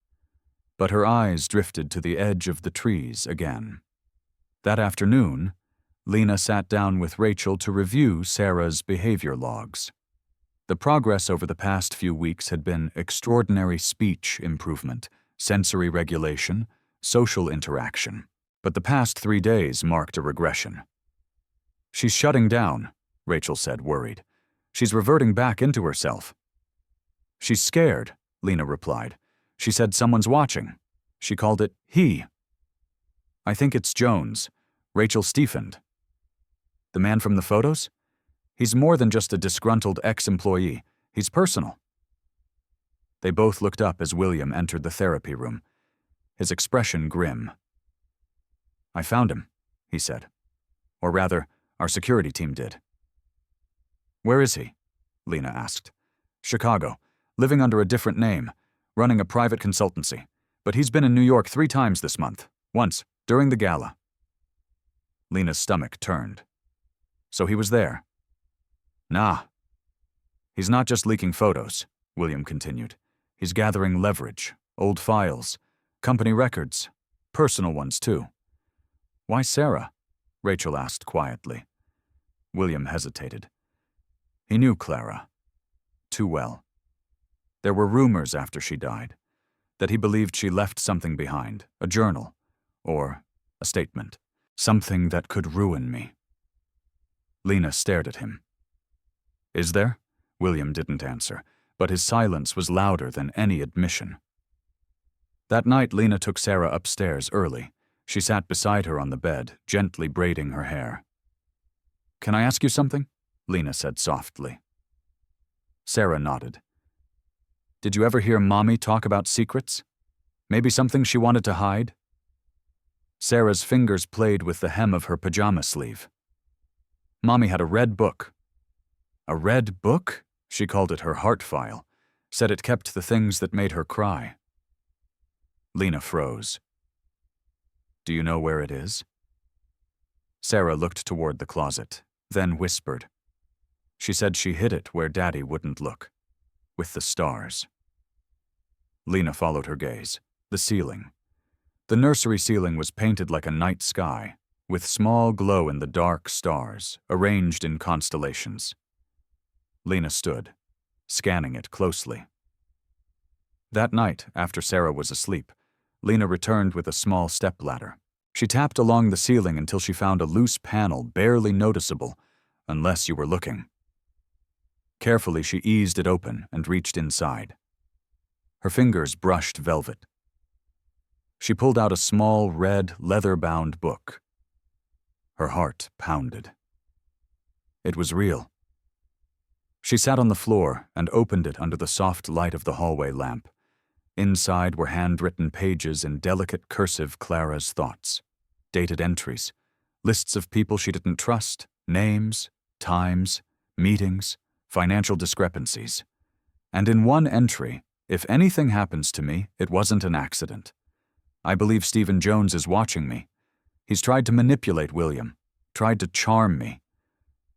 A: but her eyes drifted to the edge of the trees again. That afternoon, Lena sat down with Rachel to review Sarah's behavior logs. The progress over the past few weeks had been extraordinary speech improvement, sensory regulation, social interaction, but the past 3 days marked a regression. She's shutting down, Rachel said, worried. She's reverting back into herself. She's scared, Lena replied. She said someone's watching. She called it he. I think it's Jones. Rachel stiffened. The man from the photos? He's more than just a disgruntled ex-employee. He's personal. They both looked up as William entered the therapy room, his expression grim. I found him, he said. Or rather, our security team did. Where is he? Lena asked. Chicago, living under a different name, running a private consultancy, but he's been in New York 3 times this month. Once, during the gala. Lena's stomach turned. So he was there. Nah. He's not just leaking photos, William continued. He's gathering leverage, old files, company records, personal ones too. Why Sarah? Rachel asked quietly. William hesitated. He knew Clara. Too well. There were rumors after she died, that he believed she left something behind, a journal, or a statement, something that could ruin me. Lena stared at him. Is there? William didn't answer, but his silence was louder than any admission. That night, Lena took Sarah upstairs early. She sat beside her on the bed, gently braiding her hair. Can I ask you something? Lena said softly. Sarah nodded. Did you ever hear Mommy talk about secrets? Maybe something she wanted to hide? Sarah's fingers played with the hem of her pajama sleeve. Mommy had a red book. A red book? She called it her heart file, said it kept the things that made her cry. Lena froze. Do you know where it is? Sarah looked toward the closet, then whispered. She said she hid it where Daddy wouldn't look, with the stars. Lena followed her gaze. The ceiling. The nursery ceiling was painted like a night sky, with small glow-in-the-dark stars, arranged in constellations. Lena stood, scanning it closely. That night, after Sarah was asleep, Lena returned with a small stepladder. She tapped along the ceiling until she found a loose panel barely noticeable, unless you were looking. Carefully, she eased it open and reached inside. Her fingers brushed velvet. She pulled out a small, red, leather-bound book. Her heart pounded. It was real. She sat on the floor and opened it under the soft light of the hallway lamp. Inside were handwritten pages in delicate cursive Clara's thoughts, dated entries, lists of people she didn't trust, names, times, meetings, financial discrepancies. And in one entry, if anything happens to me, it wasn't an accident. I believe Stephen Jones is watching me. He's tried to manipulate William, tried to charm me.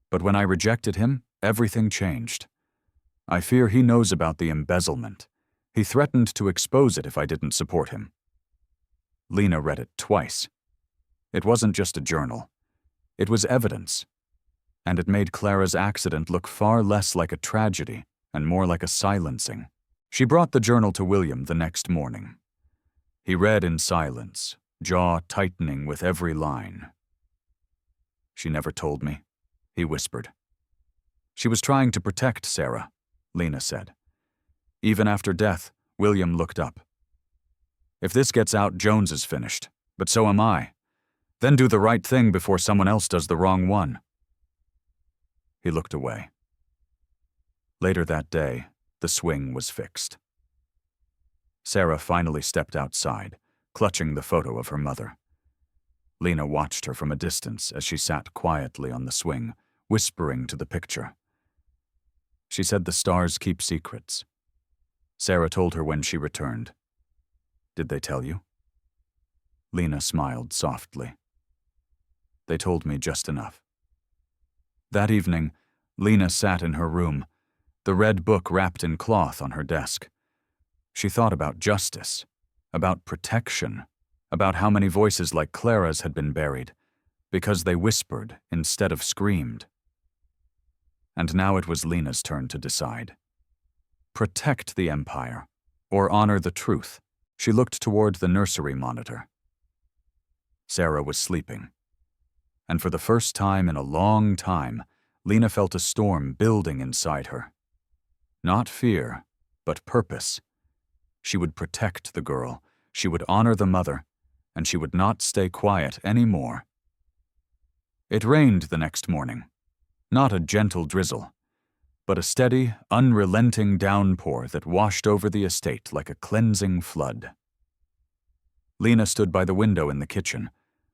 A: But when I rejected him, everything changed. I fear he knows about the embezzlement. He threatened to expose it if I didn't support him. Lena read it twice. It wasn't just a journal. It was evidence. And it made Clara's accident look far less like a tragedy and more like a silencing. She brought the journal to William the next morning. He read in silence, jaw tightening with every line. She never told me, he whispered. She was trying to protect Sarah, Lena said. Even after death, William looked up. If this gets out, Jones is finished, but so am I. Then do the right thing before someone else does the wrong one. He looked away. Later that day, the swing was fixed. Sarah finally stepped outside, clutching the photo of her mother. Lena watched her from a distance as she sat quietly on the swing, whispering to the picture. She said the stars keep secrets. Sarah told her when she returned. Did they tell you? Lena smiled softly. They told me just enough. That evening, Lena sat in her room, the red book wrapped in cloth on her desk. She thought about justice, about protection, about how many voices like Clara's had been buried, because they whispered instead of screamed. And now it was Lena's turn to decide. Protect the empire, or honor the truth. She looked toward the nursery monitor. Sarah was sleeping. And for the first time in a long time, Lena felt a storm building inside her. Not fear, but purpose. She would protect the girl, she would honor the mother, and she would not stay quiet anymore. It rained the next morning. Not a gentle drizzle, but a steady, unrelenting downpour that washed over the estate like a cleansing flood. Lena stood by the window in the kitchen,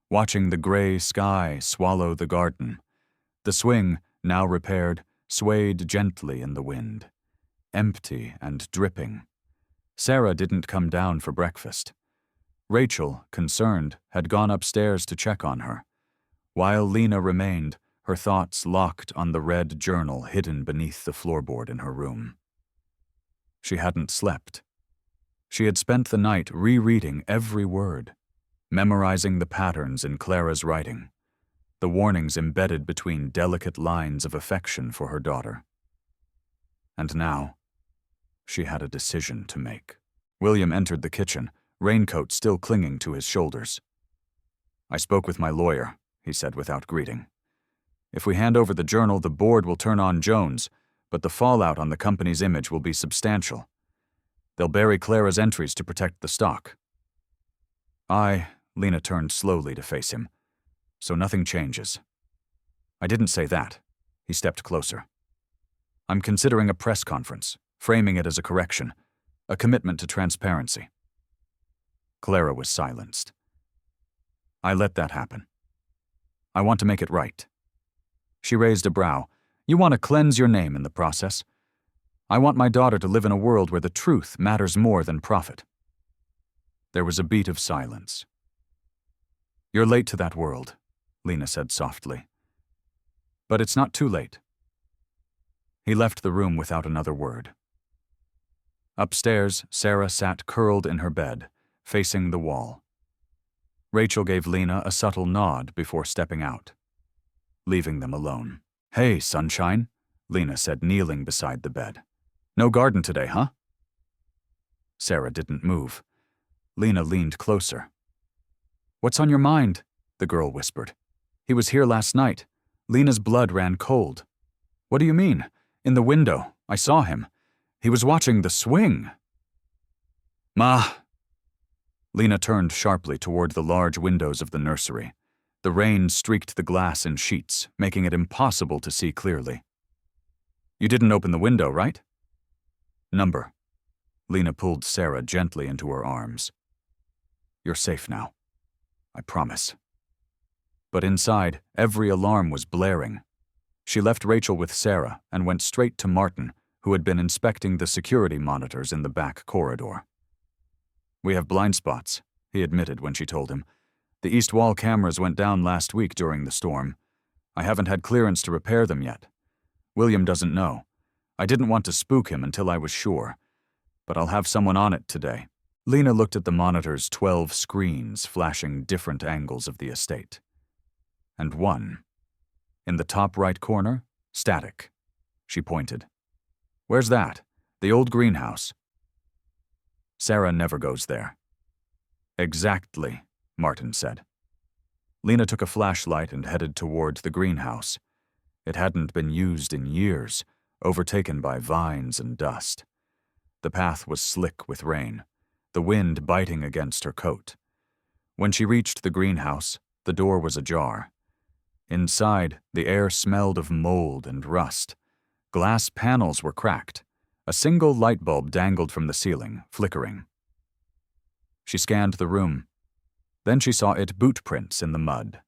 A: watching the gray sky swallow the garden. The swing, now repaired, swayed gently in the wind, empty and dripping. Sarah didn't come down for breakfast. Rachel, concerned, had gone upstairs to check on her, while Lena remained, her thoughts locked on the red journal hidden beneath the floorboard in her room. She hadn't slept. She had spent the night rereading every word, memorizing the patterns in Clara's writing, the warnings embedded between delicate lines of affection for her daughter. And now, she had a decision to make. William entered the kitchen, raincoat still clinging to his shoulders. "I spoke with my lawyer," he said without greeting. "If we hand over the journal, the board will turn on Jones, but the fallout on the company's image will be substantial. They'll bury Clara's entries to protect the stock." Lena turned slowly to face him. "So nothing changes." "I didn't say that." He stepped closer. "I'm considering a press conference, framing it as a correction, a commitment to transparency." Clara was silenced. "I let that happen. I want to make it right." She raised a brow. "You want to cleanse your name in the process. I want my daughter to live in a world where the truth matters more than profit." There was a beat of silence. "You're late to that world," Lena said softly. "But it's not too late." He left the room without another word. Upstairs, Sarah sat curled in her bed, facing the wall. Rachel gave Lena a subtle nod before stepping out, leaving them alone. "Hey, sunshine," Lena said, kneeling beside the bed. "No garden today, huh?" Sarah didn't move. Lena leaned closer. "What's on your mind?" the girl whispered. "He was here last night." Lena's blood ran cold. "What do you mean? In the window. I saw him. He was watching the swing." "Ma!" Lena turned sharply toward the large windows of the nursery. The rain streaked the glass in sheets, making it impossible to see clearly. "You didn't open the window, right?" "Number." Lena pulled Sarah gently into her arms. "You're safe now. I promise." But inside, every alarm was blaring. She left Rachel with Sarah and went straight to Martin, who had been inspecting the security monitors in the back corridor. "We have blind spots," he admitted when she told him. "The east wall cameras went down last week during the storm. I haven't had clearance to repair them yet. William doesn't know. I didn't want to spook him until I was sure, but I'll have someone on it today." Lena looked at the monitor's 12 screens flashing different angles of the estate. And one, in the top right corner, static. She pointed. "Where's that? The old greenhouse." "Sarah never goes there." "Exactly," Martin said. Lena took a flashlight and headed toward the greenhouse. It hadn't been used in years, overtaken by vines and dust. The path was slick with rain, the wind biting against her coat. When she reached the greenhouse, the door was ajar. Inside, the air smelled of mold and rust. Glass panels were cracked. A single light bulb dangled from the ceiling, flickering. She scanned the room. Then she saw it boot prints in the mud.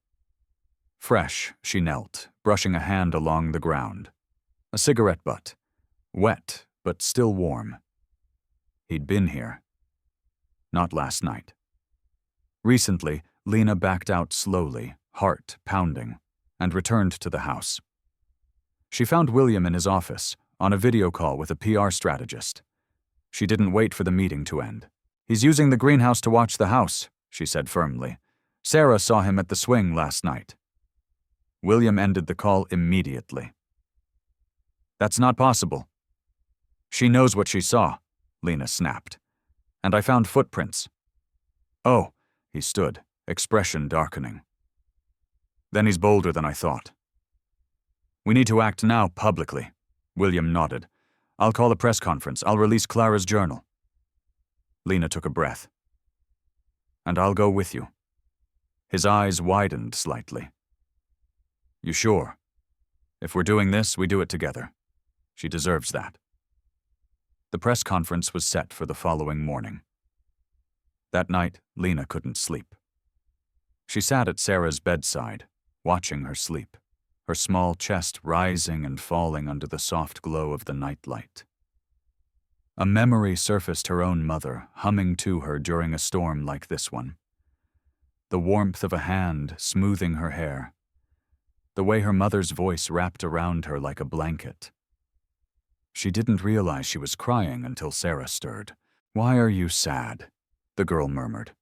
A: Fresh, she knelt, brushing a hand along the ground. A cigarette butt. Wet, but still warm. He'd been here. Not last night. Recently, Lena backed out slowly, heart pounding, and returned to the house. She found William in his office, on a video call with a PR strategist. She didn't wait for the meeting to end. "He's using the greenhouse to watch the house," she said firmly. "Sarah saw him at the swing last night." William ended the call immediately. "That's not possible." "She knows what she saw," Lena snapped. "And I found footprints." "Oh," he stood, expression darkening. "Then he's bolder than I thought." "We need to act now publicly," William nodded. "I'll call a press conference. I'll release Clara's journal." Lena took a breath. "And I'll go with you." His eyes widened slightly. "You sure? If we're doing this, we do it together. She deserves that." The press conference was set for the following morning. That night, Lena couldn't sleep. She sat at Sarah's bedside, watching her sleep, her small chest rising and falling under the soft glow of the nightlight. A memory surfaced, her own mother, humming to her during a storm like this one. The warmth of a hand smoothing her hair. The way her mother's voice wrapped around her like a blanket. She didn't realize she was crying until Sarah stirred. "Why are you sad?" the girl murmured.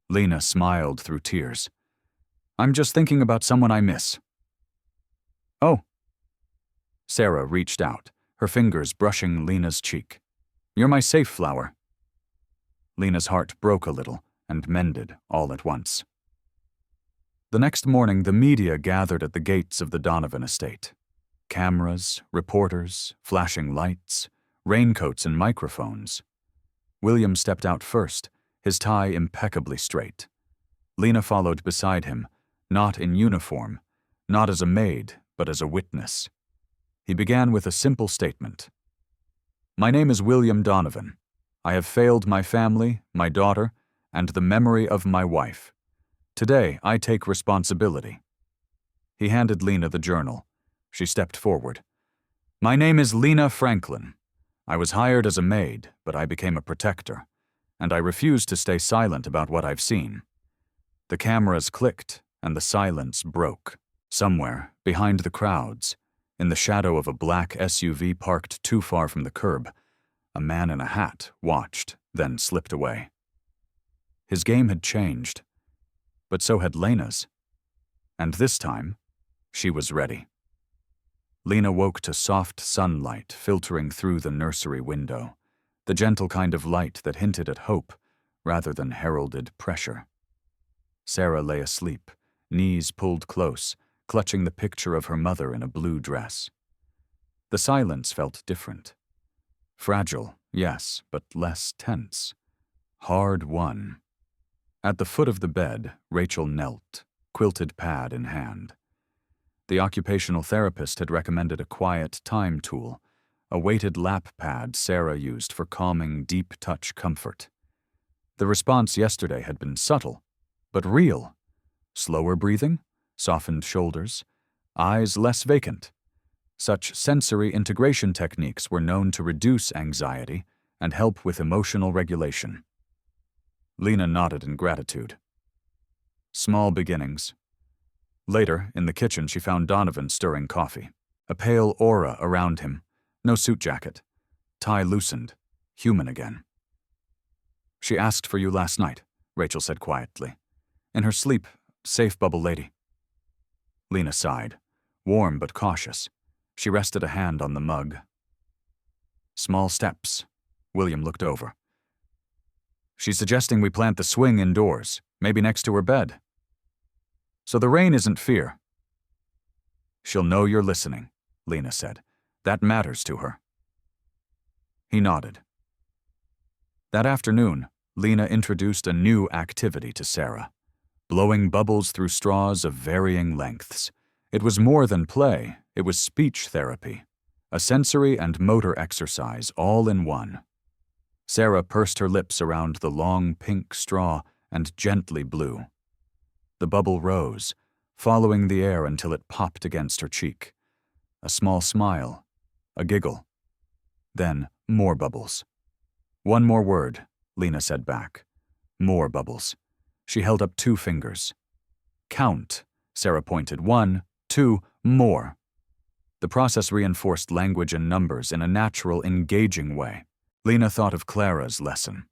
A: Lena smiled through tears. "I'm just thinking about someone I miss." "Oh." Sarah reached out, her fingers brushing Lena's cheek. "You're my safe flower." Lena's heart broke a little and mended all at once. The next morning, the media gathered at the gates of the Donovan estate. Cameras, reporters, flashing lights, raincoats and microphones. William stepped out first, his tie impeccably straight. Lena followed beside him, not in uniform, not as a maid, but as a witness. He began with a simple statement. "My name is William Donovan. I have failed my family, my daughter, and the memory of my wife. Today, I take responsibility." He handed Lena the journal. She stepped forward. "My name is Lena Franklin. I was hired as a maid, but I became a protector, and I refuse to stay silent about what I've seen." The cameras clicked, and the silence broke. Somewhere, behind the crowds, in the shadow of a black SUV parked too far from the curb, a man in a hat watched, then slipped away. His game had changed, but so had Lena's. And this time, she was ready. Lena woke to soft sunlight filtering through the nursery window, the gentle kind of light that hinted at hope rather than heralded pressure. Sarah lay asleep, knees pulled close, clutching the picture of her mother in a blue dress. The silence felt different. Fragile, yes, but less tense. Hard-won. At the foot of the bed, Rachel knelt, quilted pad in hand. The occupational therapist had recommended a quiet time tool, a weighted lap pad Sarah used for calming, deep-touch comfort. The response yesterday had been subtle, but real. Slower breathing, softened shoulders, eyes less vacant. Such sensory integration techniques were known to reduce anxiety and help with emotional regulation. Lena nodded in gratitude. Small beginnings. Later, in the kitchen, she found Donovan stirring coffee. A pale aura around him. No suit jacket. Tie loosened. Human again. "She asked for you last night," Rachel said quietly. "In her sleep, safe bubble lady." Lena sighed. Warm but cautious. She rested a hand on the mug. "Small steps." William looked over. "She's suggesting we plant the swing indoors, maybe next to her bed. So the rain isn't fear." "She'll know you're listening," Lena said. "That matters to her." He nodded. That afternoon, Lena introduced a new activity to Sarah, blowing bubbles through straws of varying lengths. It was more than play, it was speech therapy, a sensory and motor exercise all in one. Sarah pursed her lips around the long pink straw and gently blew. The bubble rose, following the air until it popped against her cheek. A small smile, a giggle. Then more bubbles. "One more word," Lena said back. More bubbles. She held up 2 fingers. "Count," Sarah pointed. 1, 2, more. The process reinforced language and numbers in a natural, engaging way. Lena thought of Clara's lesson.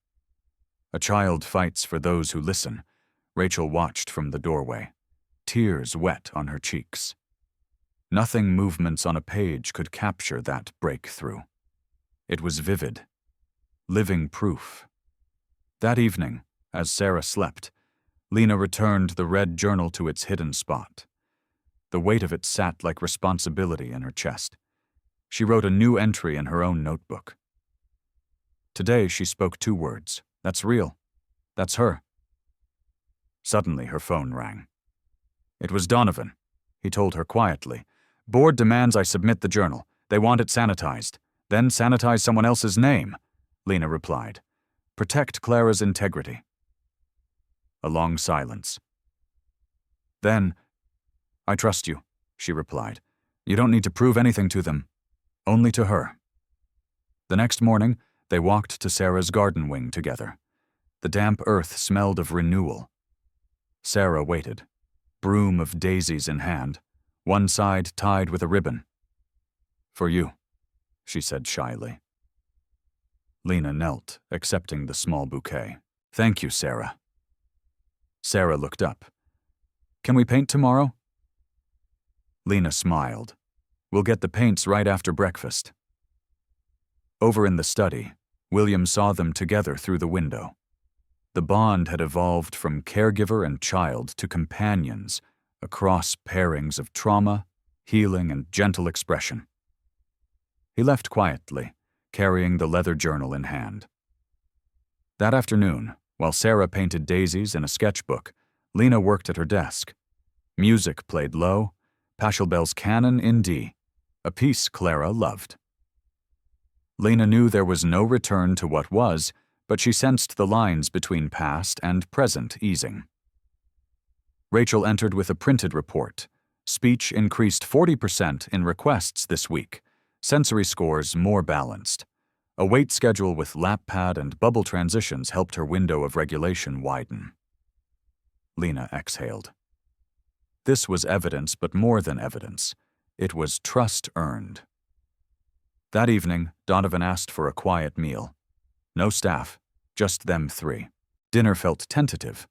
A: A child fights for those who listen. Rachel watched from the doorway, tears wet on her cheeks. Nothing movements on a page could capture that breakthrough. It was vivid, living proof. That evening, as Sarah slept, Lena returned the red journal to its hidden spot. The weight of it sat like responsibility in her chest. She wrote a new entry in her own notebook. Today she spoke 2 words. That's real. That's her. Suddenly her phone rang. It was Donovan. He told her quietly. "Board demands I submit the journal. They want it sanitized. Then sanitize someone else's name," Lena replied. "Protect Clara's integrity." A long silence. Then, "I trust you," she replied. "You don't need to prove anything to them. Only to her." The next morning, they walked to Sarah's garden wing together. The damp earth smelled of renewal. Sarah waited, broom of daisies in hand, one side tied with a ribbon. "For you," she said shyly. Lena knelt, accepting the small bouquet. "Thank you, Sarah." Sarah looked up. "Can we paint tomorrow?" Lena smiled. "We'll get the paints right after breakfast." Over in the study, William saw them together through the window. The bond had evolved from caregiver and child to companions across pairings of trauma, healing, and gentle expression. He left quietly, carrying the leather journal in hand. That afternoon, while Sarah painted daisies in a sketchbook, Lena worked at her desk. Music played low, Pachelbel's Canon in D, a piece Clara loved. Lena knew there was no return to what was, but she sensed the lines between past and present easing. Rachel entered with a printed report. Speech increased 40% in requests this week. Sensory scores more balanced. A weight schedule with lap pad and bubble transitions helped her window of regulation widen. Lena exhaled. This was evidence, but more than evidence. It was trust earned. That evening, Donovan asked for a quiet meal. No staff, just them three. Dinner felt tentative.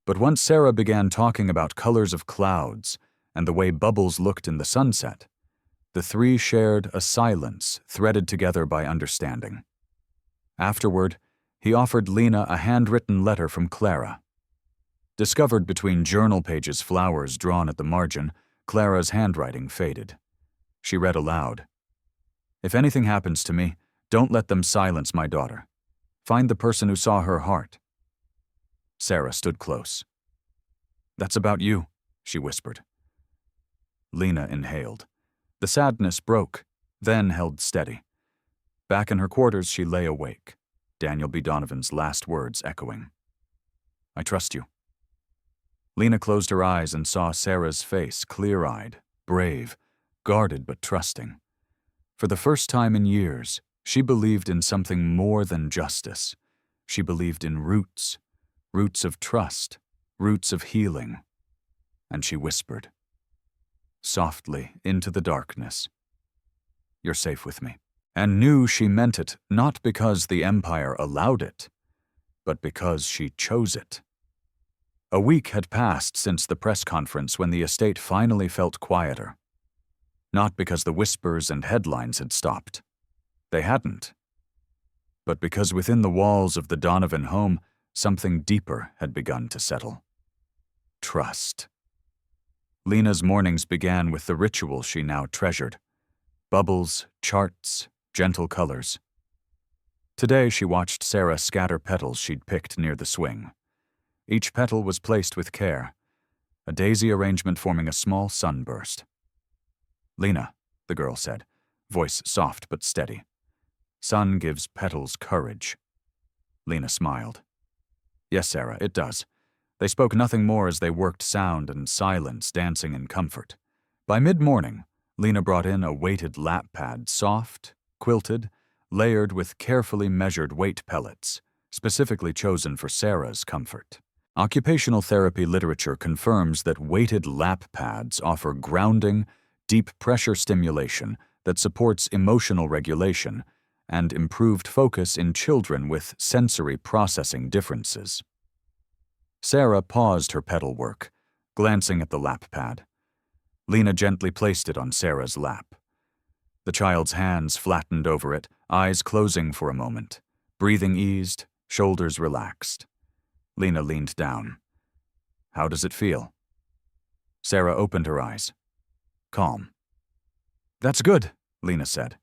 A: But once Sarah began talking about colors of clouds and the way bubbles looked in the sunset, the three shared a silence threaded together by understanding. Afterward, he offered Lena a handwritten letter from Clara. Discovered between journal pages flowers drawn at the margin, Clara's handwriting faded. She read aloud. "If anything happens to me, don't let them silence my daughter. Find the person who saw her heart." Sarah stood close. "That's about you," she whispered. Lena inhaled. The sadness broke, then held steady. Back in her quarters, she lay awake, Daniel B. Donovan's last words echoing. "I trust you." Lena closed her eyes and saw Sarah's face, clear-eyed, brave, guarded but trusting. For the first time in years, she believed in something more than justice. She believed in roots, roots of trust, roots of healing. And she whispered, softly into the darkness, "You're safe with me," and knew she meant it not because the Empire allowed it, but because she chose it. A week had passed since the press conference when the estate finally felt quieter. Not because the whispers and headlines had stopped. They hadn't. But because within the walls of the Donovan home, something deeper had begun to settle. Trust. Lena's mornings began with the ritual she now treasured. Bubbles, charts, gentle colors. Today she watched Sarah scatter petals she'd picked near the swing. Each petal was placed with care, a daisy arrangement forming a small sunburst. "Lena," the girl said, voice soft but steady. "Sun gives petals courage." Lena smiled. "Yes, Sarah, it does." They spoke nothing more as they worked sound and silence dancing in comfort. By mid-morning, Lena brought in a weighted lap pad, soft, quilted, layered with carefully measured weight pellets, specifically chosen for Sarah's comfort. Occupational therapy literature confirms that weighted lap pads offer grounding, deep pressure stimulation that supports emotional regulation and improved focus in children with sensory processing differences. Sarah paused her pedal work, glancing at the lap pad. Lena gently placed it on Sarah's lap. The child's hands flattened over it, eyes closing for a moment. Breathing eased, shoulders relaxed. Lena leaned down. "How does it feel?" Sarah opened her eyes. Calm. "That's good," Lena said.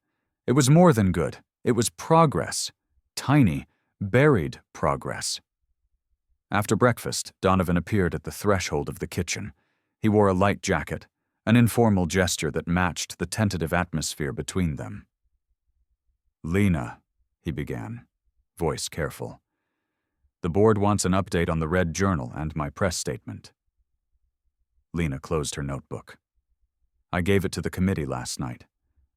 A: It was more than good. It was progress. Tiny, buried progress. After breakfast, Donovan appeared at the threshold of the kitchen. He wore a light jacket, an informal gesture that matched the tentative atmosphere between them. "Lena," he began, voice careful. "The board wants an update on the Red Journal and my press statement." Lena closed her notebook. "I gave it to the committee last night.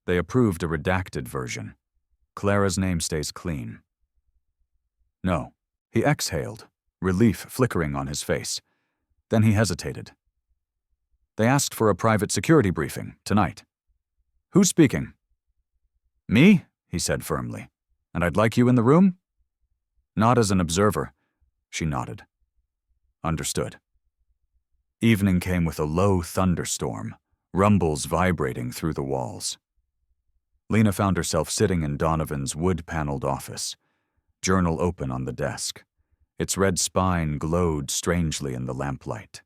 A: They approved a redacted version. Clara's name stays clean. No. He exhaled, relief flickering on his face. Then he hesitated. They asked for a private security briefing, tonight. Who's speaking? Me, he said firmly. And I'd like you in the room? Not as an observer. She nodded. Understood. Evening came with a low thunderstorm, rumbles vibrating through the walls. Lena found herself sitting in Donovan's wood-paneled office, journal open on the desk. Its red spine glowed strangely in the lamplight.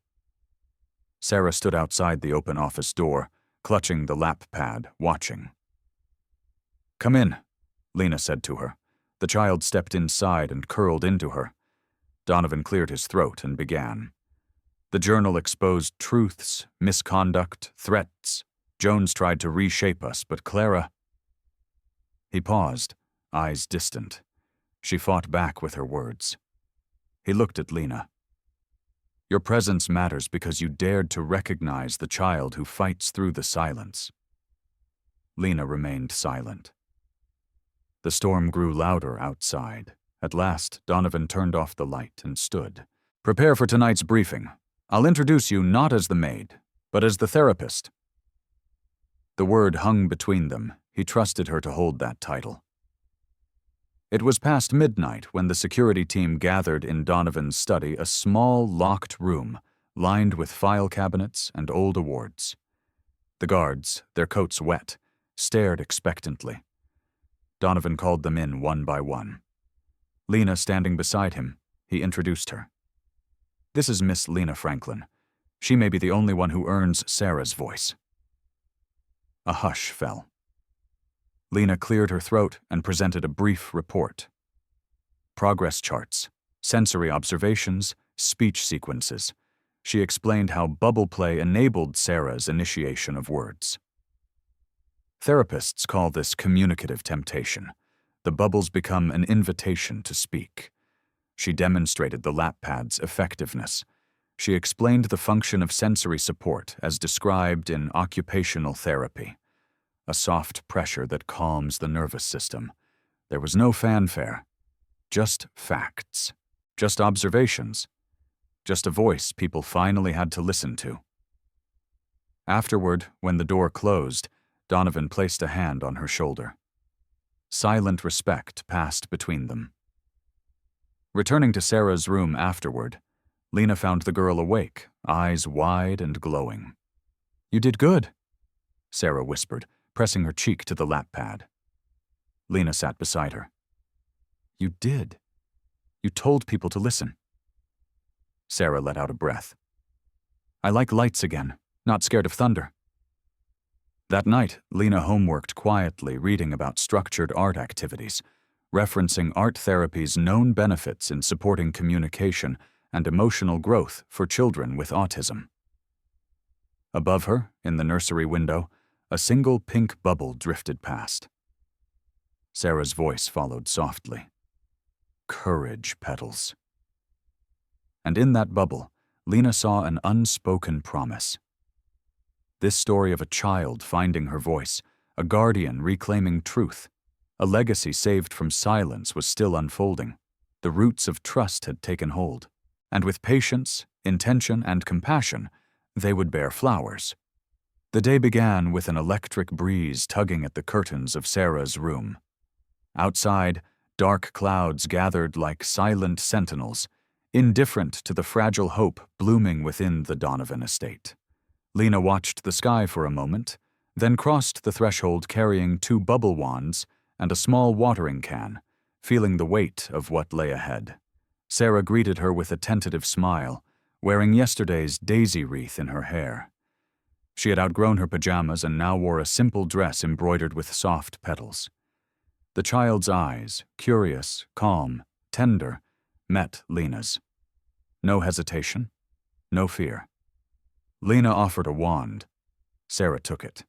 A: Sarah stood outside the open office door, clutching the lap pad, watching. Come in, Lena said to her. The child stepped inside and curled into her. Donovan cleared his throat and began. The journal exposed truths, misconduct, threats. Jones tried to reshape us, but Clara... He paused, eyes distant. She fought back with her words. He looked at Lena. Your presence matters because you dared to recognize the child who fights through the silence. Lena remained silent. The storm grew louder outside. At last, Donovan turned off the light and stood. Prepare for tonight's briefing. I'll introduce you not as the maid, but as the therapist. The word hung between them. He trusted her to hold that title. It was past midnight when the security team gathered in Donovan's study, a small, locked room lined with file cabinets and old awards. The guards, their coats wet, stared expectantly. Donovan called them in one by one. Lena standing beside him, he introduced her. This is Miss Lena Franklin. She may be the only one who earns Sarah's voice. A hush fell. Lena cleared her throat and presented a brief report. Progress charts, sensory observations, speech sequences. She explained how bubble play enabled Sarah's initiation of words. Therapists call this communicative temptation. The bubbles become an invitation to speak. She demonstrated the lap pad's effectiveness. She explained the function of sensory support as described in occupational therapy. A soft pressure that calms the nervous system. There was no fanfare. Just facts. Just observations. Just a voice people finally had to listen to. Afterward, when the door closed, Donovan placed a hand on her shoulder. Silent respect passed between them. Returning to Sarah's room afterward, Lena found the girl awake, eyes wide and glowing. You did good, Sarah whispered, pressing her cheek to the lap pad. Lena sat beside her. You did. You told people to listen. Sarah let out a breath. I like lights again, not scared of thunder. That night, Lena homeworked quietly, reading about structured art activities, referencing art therapy's known benefits in supporting communication and emotional growth for children with autism. Above her, in the nursery window, a single pink bubble drifted past. Sarah's voice followed softly. Courage petals. And in that bubble, Lena saw an unspoken promise. This story of a child finding her voice, a guardian reclaiming truth, a legacy saved from silence was still unfolding. The roots of trust had taken hold, and with patience, intention, and compassion, they would bear flowers. The day began with an electric breeze tugging at the curtains of Sarah's room. Outside, dark clouds gathered like silent sentinels, indifferent to the fragile hope blooming within the Donovan estate. Lena watched the sky for a moment, then crossed the threshold carrying 2 bubble wands and a small watering can, feeling the weight of what lay ahead. Sarah greeted her with a tentative smile, wearing yesterday's daisy wreath in her hair. She had outgrown her pajamas and now wore a simple dress embroidered with soft petals. The child's eyes, curious, calm, tender, met Lena's. No hesitation, no fear. Lena offered a wand. Sarah took it.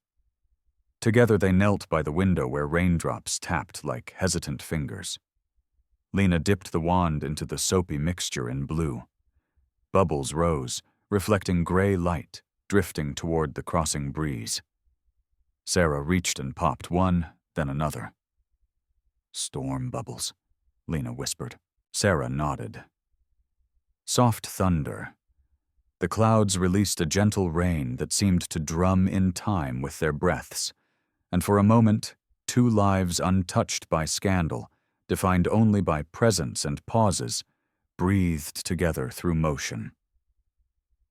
A: Together they knelt by the window where raindrops tapped like hesitant fingers. Lena dipped the wand into the soapy mixture in blue. Bubbles rose, reflecting gray light, drifting toward the crossing breeze. Sarah reached and popped one, then another. Storm bubbles, Lena whispered. Sarah nodded. Soft thunder. The clouds released a gentle rain that seemed to drum in time with their breaths, and for a moment, two lives untouched by scandal, defined only by presence and pauses, breathed together through motion.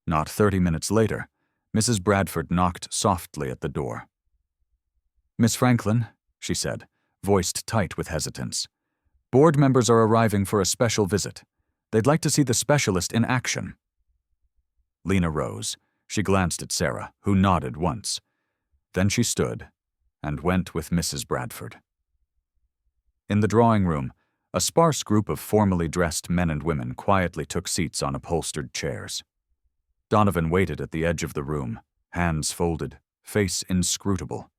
A: Not 30 minutes later, Mrs. Bradford knocked softly at the door. "Miss Franklin," she said, voiced tight with hesitance. "Board members are arriving for a special visit. They'd like to see the specialist in action." Lena rose. She glanced at Sarah, who nodded once. Then she stood and went with Mrs. Bradford. In the drawing room, a sparse group of formally dressed men and women quietly took seats on upholstered chairs. Donovan waited at the edge of the room, hands folded, face inscrutable.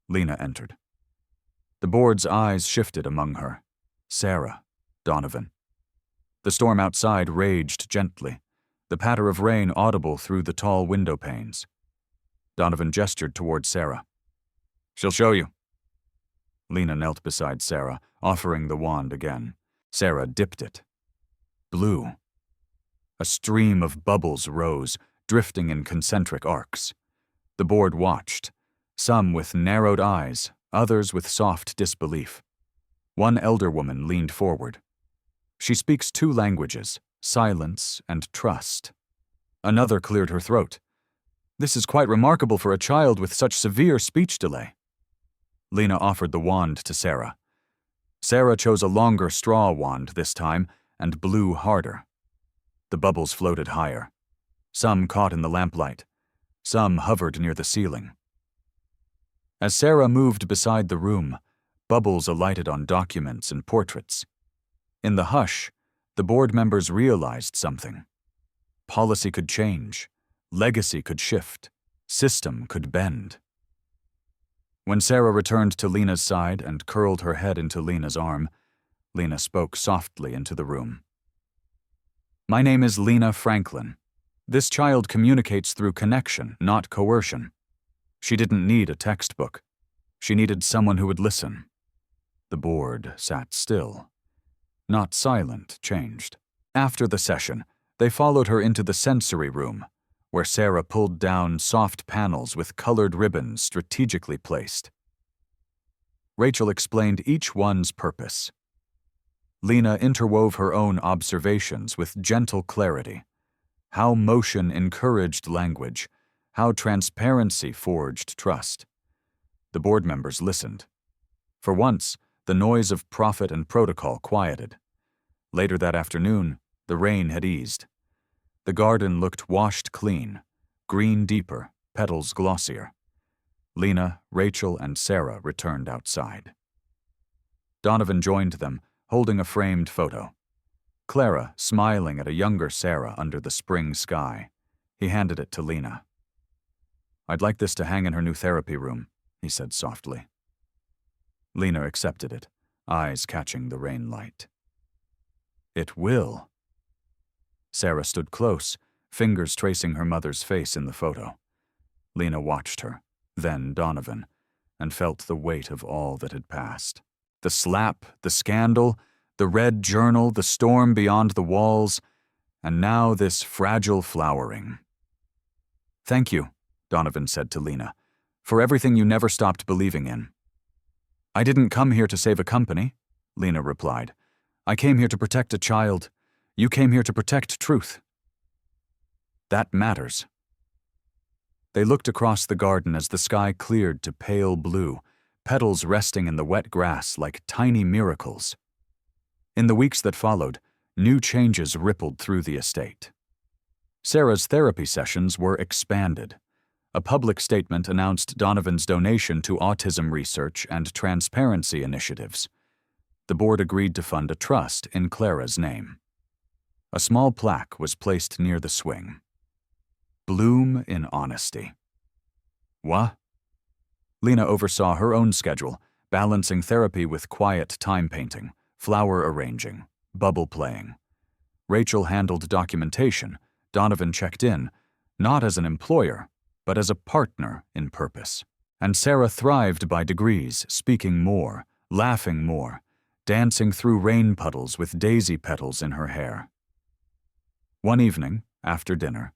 A: Lena entered. The board's eyes shifted among her. Sarah, Donovan. The storm outside raged gently, the patter of rain audible through the tall window panes. Donovan gestured toward Sarah. "She'll show you." Lena knelt beside Sarah, offering the wand again. Sarah dipped it. Blue. A stream of bubbles rose, drifting in concentric arcs. The board watched, some with narrowed eyes, others with soft disbelief. One elder woman leaned forward. She speaks two languages, silence and trust. Another cleared her throat. "This is quite remarkable for a child with such severe speech delay." Lena offered the wand to Sarah. Sarah chose a longer straw wand this time and blew harder. The bubbles floated higher. Some caught in the lamplight. Some hovered near the ceiling. As Sarah moved beside the room, bubbles alighted on documents and portraits. In the hush, the board members realized something. Policy could change. Legacy could shift. System could bend. When Sarah returned to Lena's side and curled her head into Lena's arm, Lena spoke softly into the room. "My name is Lena Franklin. This child communicates through connection, not coercion. She didn't need a textbook. She needed someone who would listen." The board sat still. Not silent, changed. After the session, they followed her into the sensory room, where Sarah pulled down soft panels with colored ribbons strategically placed. Rachel explained each one's purpose. Lena interwove her own observations with gentle clarity. How motion encouraged language, how transparency forged trust. The board members listened. For once, the noise of profit and protocol quieted. Later that afternoon, the rain had eased. The garden looked washed clean, green deeper, petals glossier. Lena, Rachel, and Sarah returned outside. Donovan joined them, holding a framed photo. Clara smiling at a younger Sarah under the spring sky. He handed it to Lena. "I'd like this to hang in her new therapy room," he said softly. Lena accepted it, eyes catching the rain light. "It will." Sarah stood close, fingers tracing her mother's face in the photo. Lena watched her, then Donovan, and felt the weight of all that had passed. The slap, the scandal, the red journal, the storm beyond the walls, and now this fragile flowering. "Thank you," Donovan said to Lena, "for everything you never stopped believing in." "I didn't come here to save a company," Lena replied. "I came here to protect a child. You came here to protect truth." "That matters." They looked across the garden as the sky cleared to pale blue, petals resting in the wet grass like tiny miracles. In the weeks that followed, new changes rippled through the estate. Sarah's therapy sessions were expanded. A public statement announced Donovan's donation to autism research and transparency initiatives. The board agreed to fund a trust in Clara's name. A small plaque was placed near the swing. "Bloom in honesty." What? Lena oversaw her own schedule, balancing therapy with quiet time painting, flower arranging, bubble playing. Rachel handled documentation. Donovan checked in, not as an employer, but as a partner in purpose. And Sarah thrived by degrees, speaking more, laughing more, dancing through rain puddles with daisy petals in her hair. One evening, after dinner,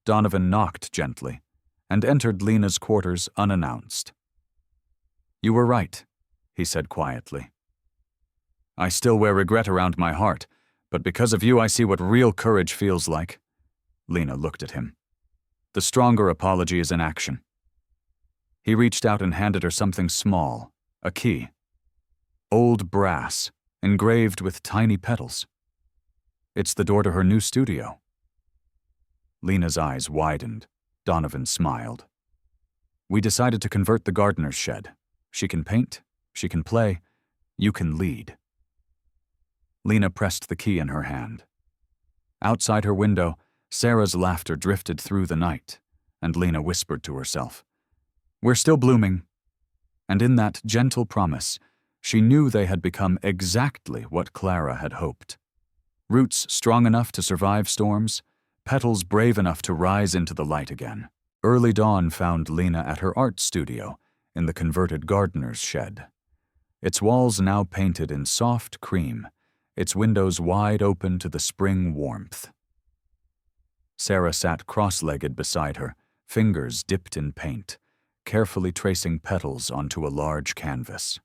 A: Donovan knocked gently and entered Lena's quarters unannounced. "You were right," he said quietly. "I still wear regret around my heart, but because of you I see what real courage feels like." Lena looked at him. "The stronger apology is in action." He reached out and handed her something small, a key. Old brass, engraved with tiny petals. "It's the door to her new studio." Lena's eyes widened. Donovan smiled. "We decided to convert the gardener's shed. She can paint, she can play, you can lead." Lena pressed the key in her hand. Outside her window, Sarah's laughter drifted through the night, and Lena whispered to herself, "We're still blooming." And in that gentle promise, she knew they had become exactly what Clara had hoped. Roots strong enough to survive storms, petals brave enough to rise into the light again. Early dawn found Lena at her art studio in the converted gardener's shed. Its walls now painted in soft cream, its windows wide open to the spring warmth. Sarah sat cross-legged beside her, fingers dipped in paint, carefully tracing petals onto a large canvas.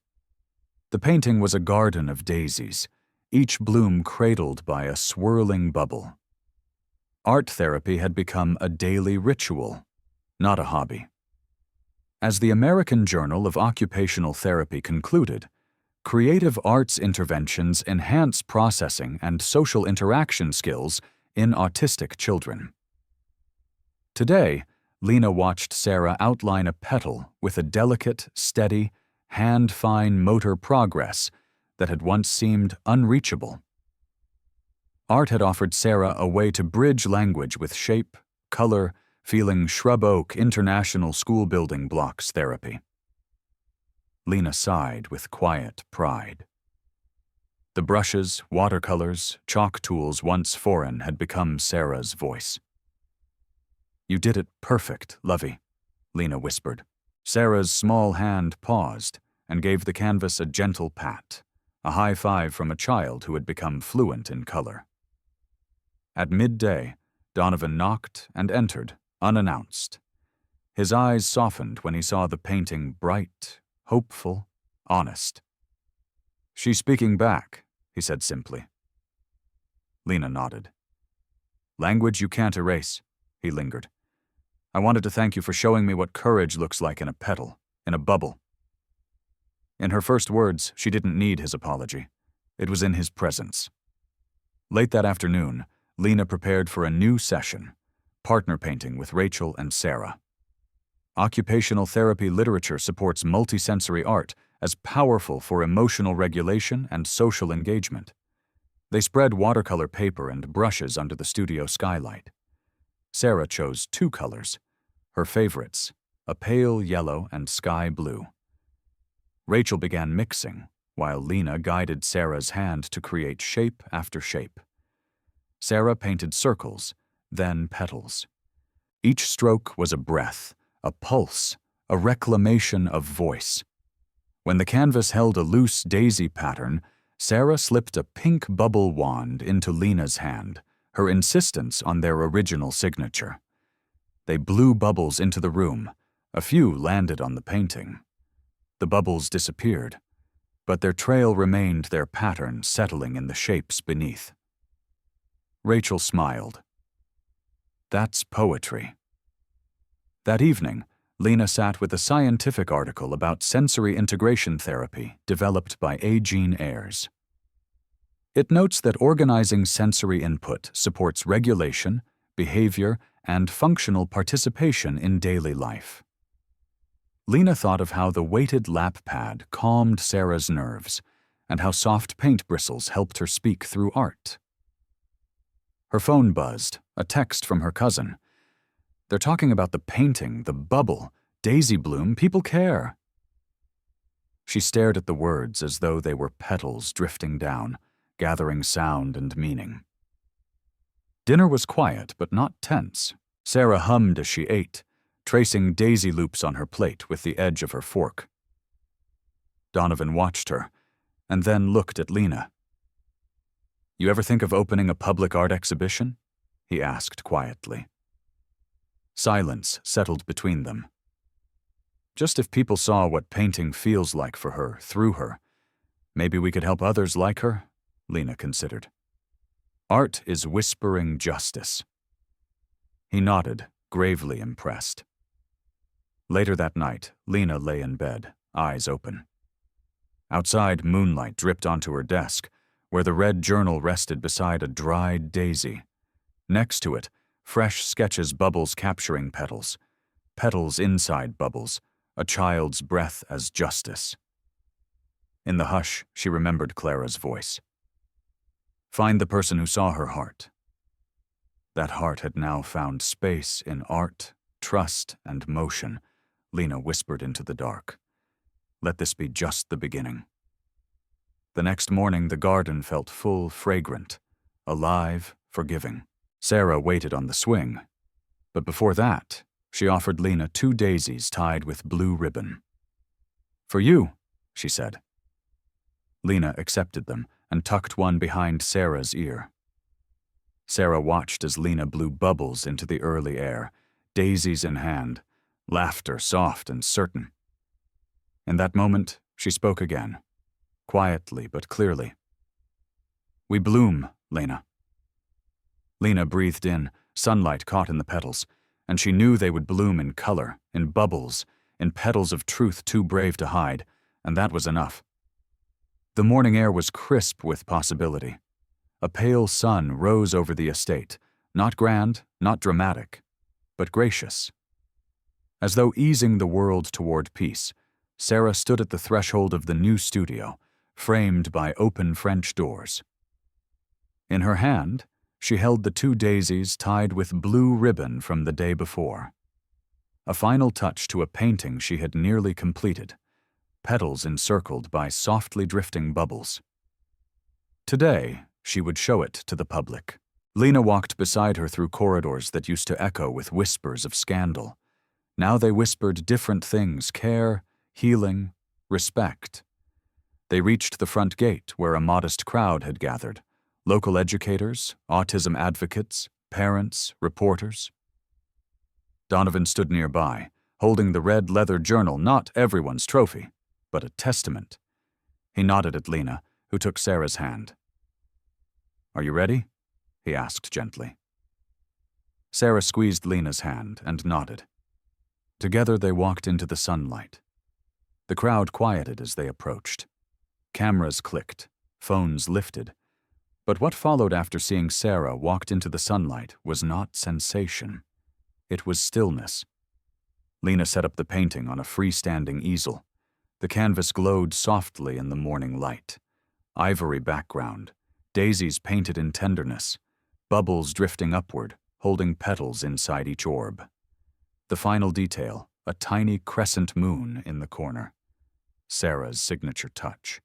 A: The painting was a garden of daisies, each bloom cradled by a swirling bubble. Art therapy had become a daily ritual, not a hobby. As the American Journal of Occupational Therapy concluded, creative arts interventions enhance processing and social interaction skills in autistic children. Today, Lena watched Sarah outline a petal with a delicate, steady, hand-fine motor progress that had once seemed unreachable. Art had offered Sarah a way to bridge language with shape, color, feeling Shrub Oak International School Building Blocks therapy. Lena sighed with quiet pride. The brushes, watercolors, chalk tools once foreign had become Sarah's voice. "You did it perfect, lovey," Lena whispered. Sarah's small hand paused and gave the canvas a gentle pat, a high five from a child who had become fluent in color. At midday, Donovan knocked and entered, unannounced. His eyes softened when he saw the painting bright, hopeful, honest. "She's speaking back," he said simply. Lena nodded. "Language you can't erase," he lingered. "I wanted to thank you for showing me what courage looks like in a petal, in a bubble." In her first words, she didn't need his apology. It was in his presence. Late that afternoon, Lena prepared for a new session, partner painting with Rachel and Sarah. Occupational therapy literature supports multisensory art as powerful for emotional regulation and social engagement. They spread watercolor paper and brushes under the studio skylight. Sarah chose 2 colors, her favorites, a pale yellow and sky blue. Rachel began mixing, while Lena guided Sarah's hand to create shape after shape. Sarah painted circles, then petals. Each stroke was a breath, a pulse, a reclamation of voice. When the canvas held a loose daisy pattern, Sarah slipped a pink bubble wand into Lena's hand, her insistence on their original signature. They blew bubbles into the room. A few landed on the painting. The bubbles disappeared, but their trail remained their pattern settling in the shapes beneath. Rachel smiled. "That's poetry." That evening, Lena sat with a scientific article about sensory integration therapy developed by A. Jean Ayres. It notes that organizing sensory input supports regulation, behavior, and functional participation in daily life. Lena thought of how the weighted lap pad calmed Sarah's nerves and how soft paint bristles helped her speak through art. Her phone buzzed, a text from her cousin. "They're talking about the painting, the bubble, daisy bloom, people care." She stared at the words as though they were petals drifting down, gathering sound and meaning. Dinner was quiet but not tense. Sarah hummed as she ate, tracing daisy loops on her plate with the edge of her fork. Donovan watched her, and then looked at Lena. "You ever think of opening a public art exhibition?" he asked quietly. Silence settled between them. "Just if people saw what painting feels like for her, through her, maybe we could help others like her," Lena considered. "Art is whispering justice." He nodded, gravely impressed. Later that night, Lena lay in bed, eyes open. Outside, moonlight dripped onto her desk, where the red journal rested beside a dried daisy. Next to it, fresh sketches, bubbles capturing petals. Petals inside bubbles, a child's breath as justice. In the hush, she remembered Clara's voice. "Find the person who saw her heart." That heart had now found space in art, trust, and motion, Lena whispered into the dark. Let this be just the beginning. The next morning, the garden felt full, fragrant, alive, forgiving. Sarah waited on the swing. But before that, she offered Lena 2 daisies tied with blue ribbon. "For you," she said. Lena accepted them and tucked one behind Sarah's ear. Sarah watched as Lena blew bubbles into the early air, daisies in hand, laughter soft and certain. In that moment, she spoke again, quietly but clearly. "We bloom, Lena." Lena breathed in, sunlight caught in the petals, and she knew they would bloom in color, in bubbles, in petals of truth too brave to hide, and that was enough. The morning air was crisp with possibility. A pale sun rose over the estate, not grand, not dramatic, but gracious. As though easing the world toward peace, Sarah stood at the threshold of the new studio, framed by open French doors. In her hand, she held the 2 daisies tied with blue ribbon from the day before. A final touch to a painting she had nearly completed, petals encircled by softly drifting bubbles. Today, she would show it to the public. Lena walked beside her through corridors that used to echo with whispers of scandal. Now they whispered different things: care, healing, respect. They reached the front gate where a modest crowd had gathered. Local educators, autism advocates, parents, reporters. Donovan stood nearby, holding the red leather journal, not everyone's trophy, but a testament. He nodded at Lena, who took Sarah's hand. "Are you ready?" he asked gently. Sarah squeezed Lena's hand and nodded. Together they walked into the sunlight. The crowd quieted as they approached. Cameras clicked, phones lifted. But what followed after seeing Sarah walked into the sunlight was not sensation. It was stillness. Lena set up the painting on a freestanding easel. The canvas glowed softly in the morning light. Ivory background, daisies painted in tenderness, bubbles drifting upward, holding petals inside each orb. The final detail, a tiny crescent moon in the corner. Sarah's signature touch.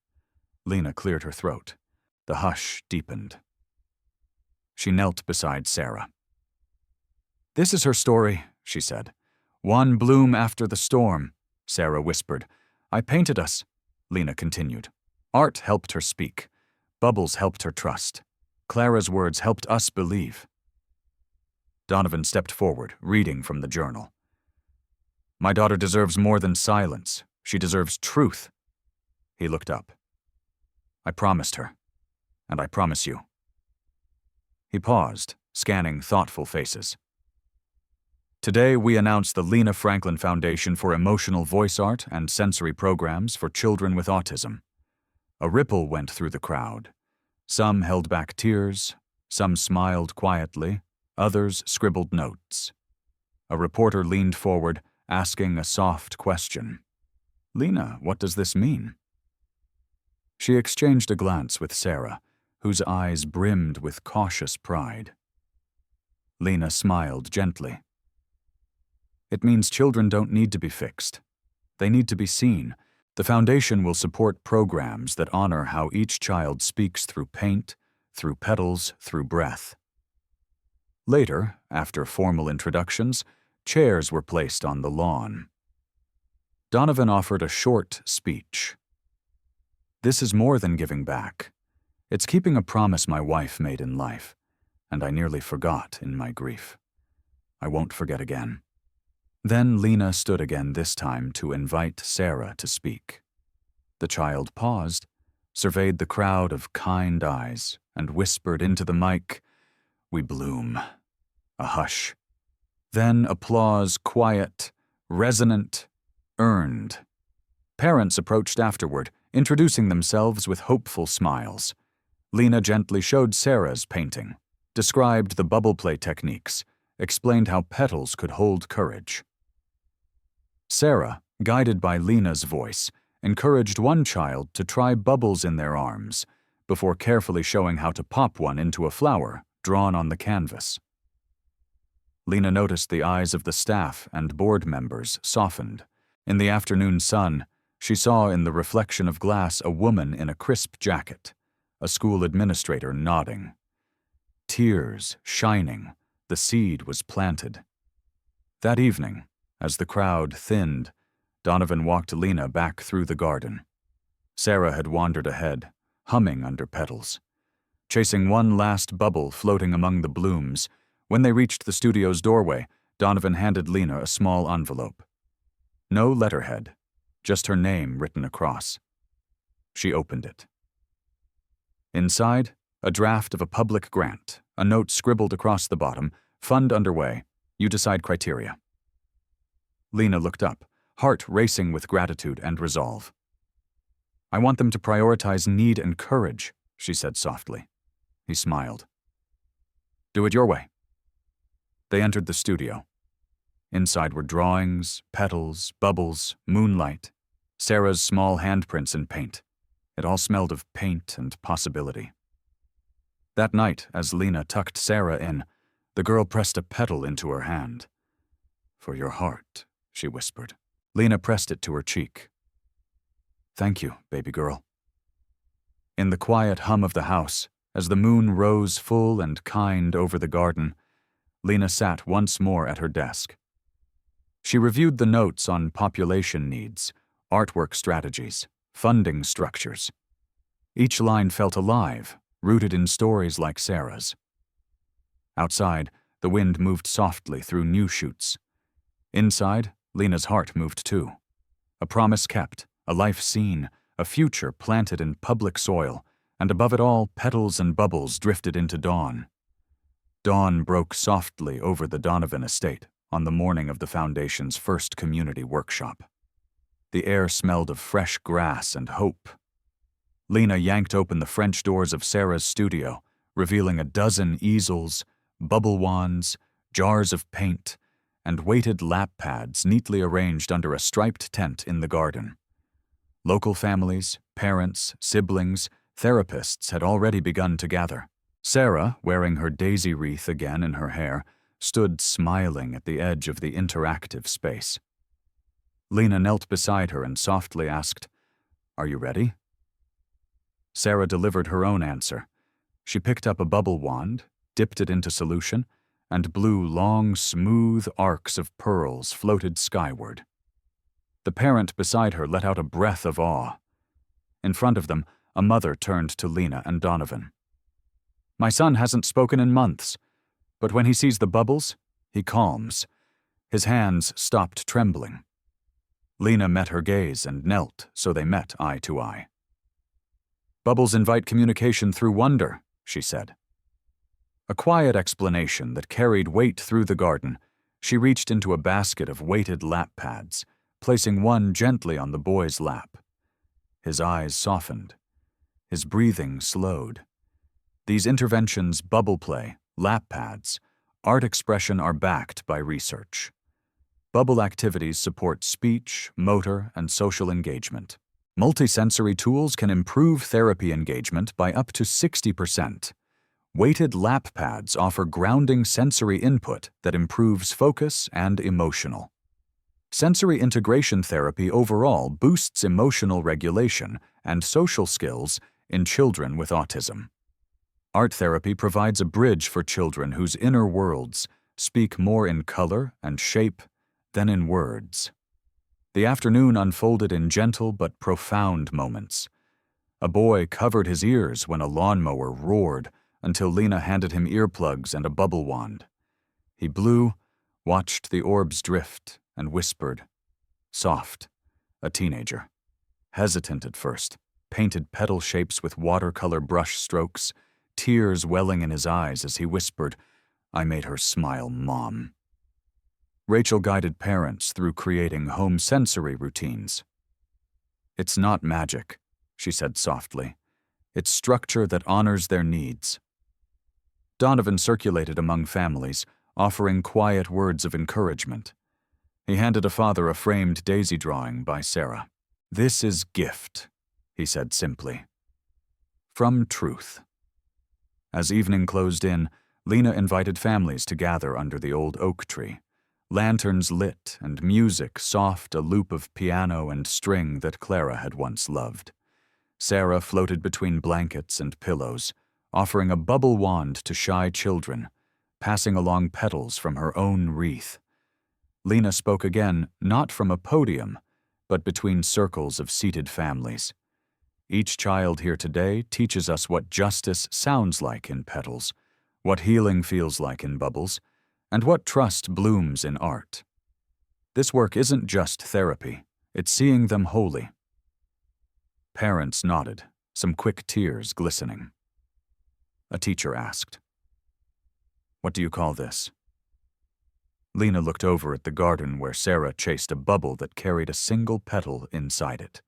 A: Lena cleared her throat. The hush deepened. She knelt beside Sarah. "This is her story," she said. "One bloom after the storm," Sarah whispered. "I painted us," Lena continued. "Art helped her speak. Bubbles helped her trust. Clara's words helped us believe." Donovan stepped forward, reading from the journal. "My daughter deserves more than silence. She deserves truth." He looked up. "I promised her. And I promise you." He paused, scanning thoughtful faces. "Today we announce the Lena Franklin Foundation for Emotional Voice Art and Sensory Programs for Children with Autism." A ripple went through the crowd. Some held back tears, some smiled quietly, others scribbled notes. A reporter leaned forward, asking a soft question. "Lena, what does this mean?" She exchanged a glance with Sarah, whose eyes brimmed with cautious pride. Lena smiled gently. "It means children don't need to be fixed. They need to be seen. The foundation will support programs that honor how each child speaks through paint, through petals, through breath." Later, after formal introductions, chairs were placed on the lawn. Donovan offered a short speech. This is more than giving back. It's keeping a promise my wife made in life, and I nearly forgot in my grief. I won't forget again." Then Lena stood again, this time to invite Sarah to speak. The child paused, surveyed the crowd of kind eyes, and whispered into the mic, "We bloom." A hush. Then applause, quiet, resonant, earned. Parents approached afterward, introducing themselves with hopeful smiles. Lena gently showed Sarah's painting, described the bubble play techniques, explained how petals could hold courage. Sarah, guided by Lena's voice, encouraged one child to try bubbles in their arms, before carefully showing how to pop one into a flower drawn on the canvas. Lena noticed the eyes of the staff and board members softened. In the afternoon sun, she saw in the reflection of glass a woman in a crisp jacket, a school administrator nodding. Tears shining, the seed was planted. That evening, as the crowd thinned, Donovan walked Lena back through the garden. Sarah had wandered ahead, humming under petals. Chasing one last bubble floating among the blooms, when they reached the studio's doorway, Donovan handed Lena a small envelope. No letterhead, just her name written across. She opened it. Inside, a draft of a public grant, a note scribbled across the bottom, "Fund underway. You decide criteria." Lena looked up, heart racing with gratitude and resolve. "I want them to prioritize need and courage," she said softly. He smiled. "Do it your way." They entered the studio. Inside were drawings, petals, bubbles, moonlight, Sarah's small handprints in paint. It all smelled of paint and possibility. That night, as Lena tucked Sarah in, the girl pressed a petal into her hand. "For your heart," she whispered. Lena pressed it to her cheek. "Thank you, baby girl." In the quiet hum of the house, as the moon rose full and kind over the garden, Lena sat once more at her desk. She reviewed the notes on population needs, artwork strategies, funding structures. Each line felt alive, rooted in stories like Sarah's. Outside, the wind moved softly through new shoots. Inside, Lena's heart moved too. A promise kept, a life seen, a future planted in public soil, and above it all, petals and bubbles drifted into dawn. Dawn broke softly over the Donovan estate on the morning of the Foundation's first community workshop. The air smelled of fresh grass and hope. Lena yanked open the French doors of Sarah's studio, revealing a dozen easels, bubble wands, jars of paint, and weighted lap pads neatly arranged under a striped tent in the garden. Local families, parents, siblings, therapists had already begun to gather. Sarah, wearing her daisy wreath again in her hair, stood smiling at the edge of the interactive space. Lena knelt beside her and softly asked, "Are you ready?" Sarah delivered her own answer. She picked up a bubble wand, dipped it into solution, and blew long, smooth arcs of pearls floated skyward. The parent beside her let out a breath of awe. In front of them, a mother turned to Lena and Donovan. "My son hasn't spoken in months, but when he sees the bubbles, he calms." His hands stopped trembling. Lena met her gaze and knelt so they met eye to eye. "Bubbles invite communication through wonder," she said. A quiet explanation that carried weight through the garden, she reached into a basket of weighted lap pads, placing one gently on the boy's lap. His eyes softened. His breathing slowed. These interventions, bubble play, lap pads, art expression, are backed by research. Bubble activities support speech, motor, and social engagement. Multisensory tools can improve therapy engagement by up to 60%. Weighted lap pads offer grounding sensory input that improves focus and emotional. Sensory integration therapy overall boosts emotional regulation and social skills in children with autism. Art therapy provides a bridge for children whose inner worlds speak more in color and shape than in words. The afternoon unfolded in gentle but profound moments. A boy covered his ears when a lawnmower roared until Lena handed him earplugs and a bubble wand. He blew, watched the orbs drift, and whispered. Soft, a teenager. Hesitant at first, painted petal shapes with watercolor brush strokes, tears welling in his eyes as he whispered, I made her smile, Mom. Rachel guided parents through creating home sensory routines. It's not magic, she said softly. It's structure that honors their needs. Donovan circulated among families, offering quiet words of encouragement. He handed a father a framed daisy drawing by Sarah. This is gift, he said simply. From truth. As evening closed in, Lena invited families to gather under the old oak tree. Lanterns lit and music soft, a loop of piano and string that Clara had once loved. Sarah floated between blankets and pillows, offering a bubble wand to shy children, passing along petals from her own wreath. Lena spoke again, not from a podium, but between circles of seated families. Each child here today teaches us what justice sounds like in petals, what healing feels like in bubbles, and what trust blooms in art. This work isn't just therapy, it's seeing them wholly. Parents nodded, some quick tears glistening. A teacher asked, What do you call this? Lena looked over at the garden where Sarah chased a bubble that carried a single petal inside it.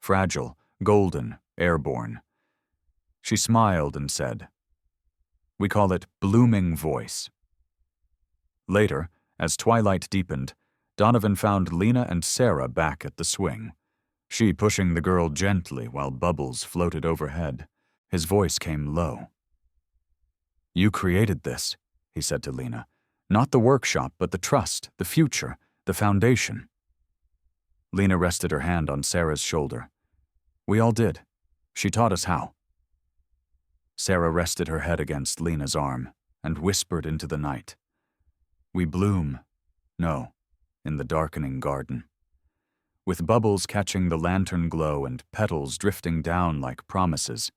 A: Fragile, golden, airborne. She smiled and said, We call it blooming voice. Later, as twilight deepened, Donovan found Lena and Sarah back at the swing, she pushing the girl gently while bubbles floated overhead. His voice came low. You created this, he said to Lena. Not the workshop, but the trust, the future, the foundation. Lena rested her hand on Sarah's shoulder. We all did. She taught us how. Sarah rested her head against Lena's arm and whispered into the night. We bloom, in the darkening garden. With bubbles catching the lantern glow and petals drifting down like promises,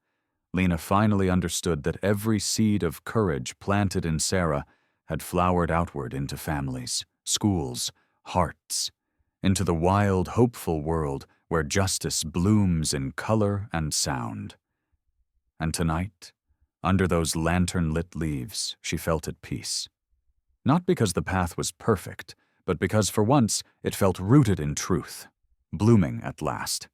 A: Lena finally understood that every seed of courage planted in Sarah had flowered outward into families, schools, hearts, into the wild, hopeful world where justice blooms in color and sound. And tonight, under those lantern-lit leaves, she felt at peace. Not because the path was perfect, but because for once it felt rooted in truth, blooming at last.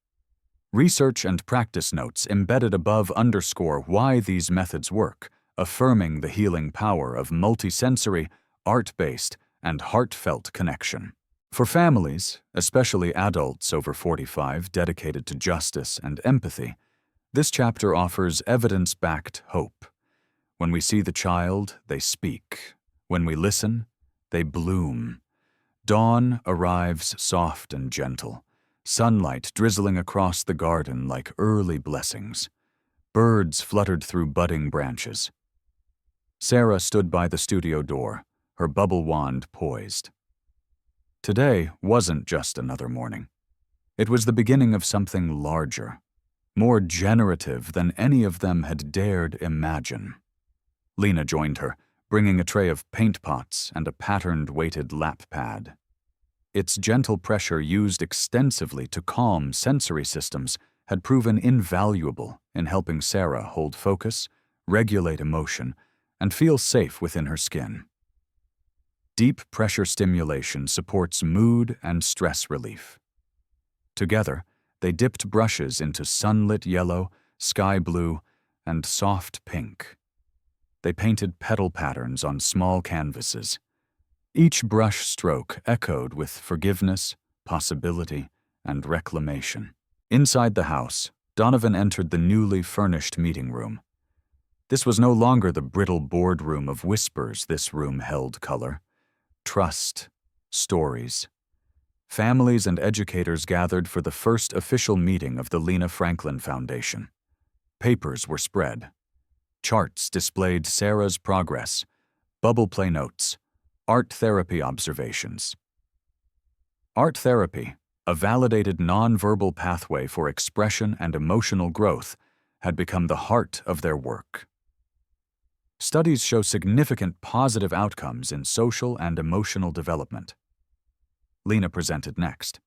A: Research and practice notes embedded above underscore why these methods work, affirming the healing power of multisensory, art-based, and heartfelt connection. For families, especially adults over 45 dedicated to justice and empathy, this chapter offers evidence-backed hope. When we see the child, they speak. When we listen, they bloom. Dawn arrives soft and gentle, sunlight drizzling across the garden like early blessings. Birds fluttered through budding branches. Sarah stood by the studio door, her bubble wand poised. Today wasn't just another morning. It was the beginning of something larger, more generative than any of them had dared imagine. Lena joined her, bringing a tray of paint pots and a patterned weighted lap pad. Its gentle pressure used extensively to calm sensory systems had proven invaluable in helping Sarah hold focus, regulate emotion, and feel safe within her skin. Deep pressure stimulation supports mood and stress relief. Together, they dipped brushes into sunlit yellow, sky blue, and soft pink. They painted petal patterns on small canvases. Each brush stroke echoed with forgiveness, possibility, and reclamation. Inside the house, Donovan entered the newly furnished meeting room. This was no longer the brittle boardroom of whispers. This room held color, trust, stories. Families and educators gathered for the first official meeting of the Lena Franklin Foundation. Papers were spread. Charts displayed Sarah's progress, bubble play notes, art therapy observations. Art therapy, a validated nonverbal pathway for expression and emotional growth, had become the heart of their work. Studies show significant positive outcomes in social and emotional development. Lena presented next.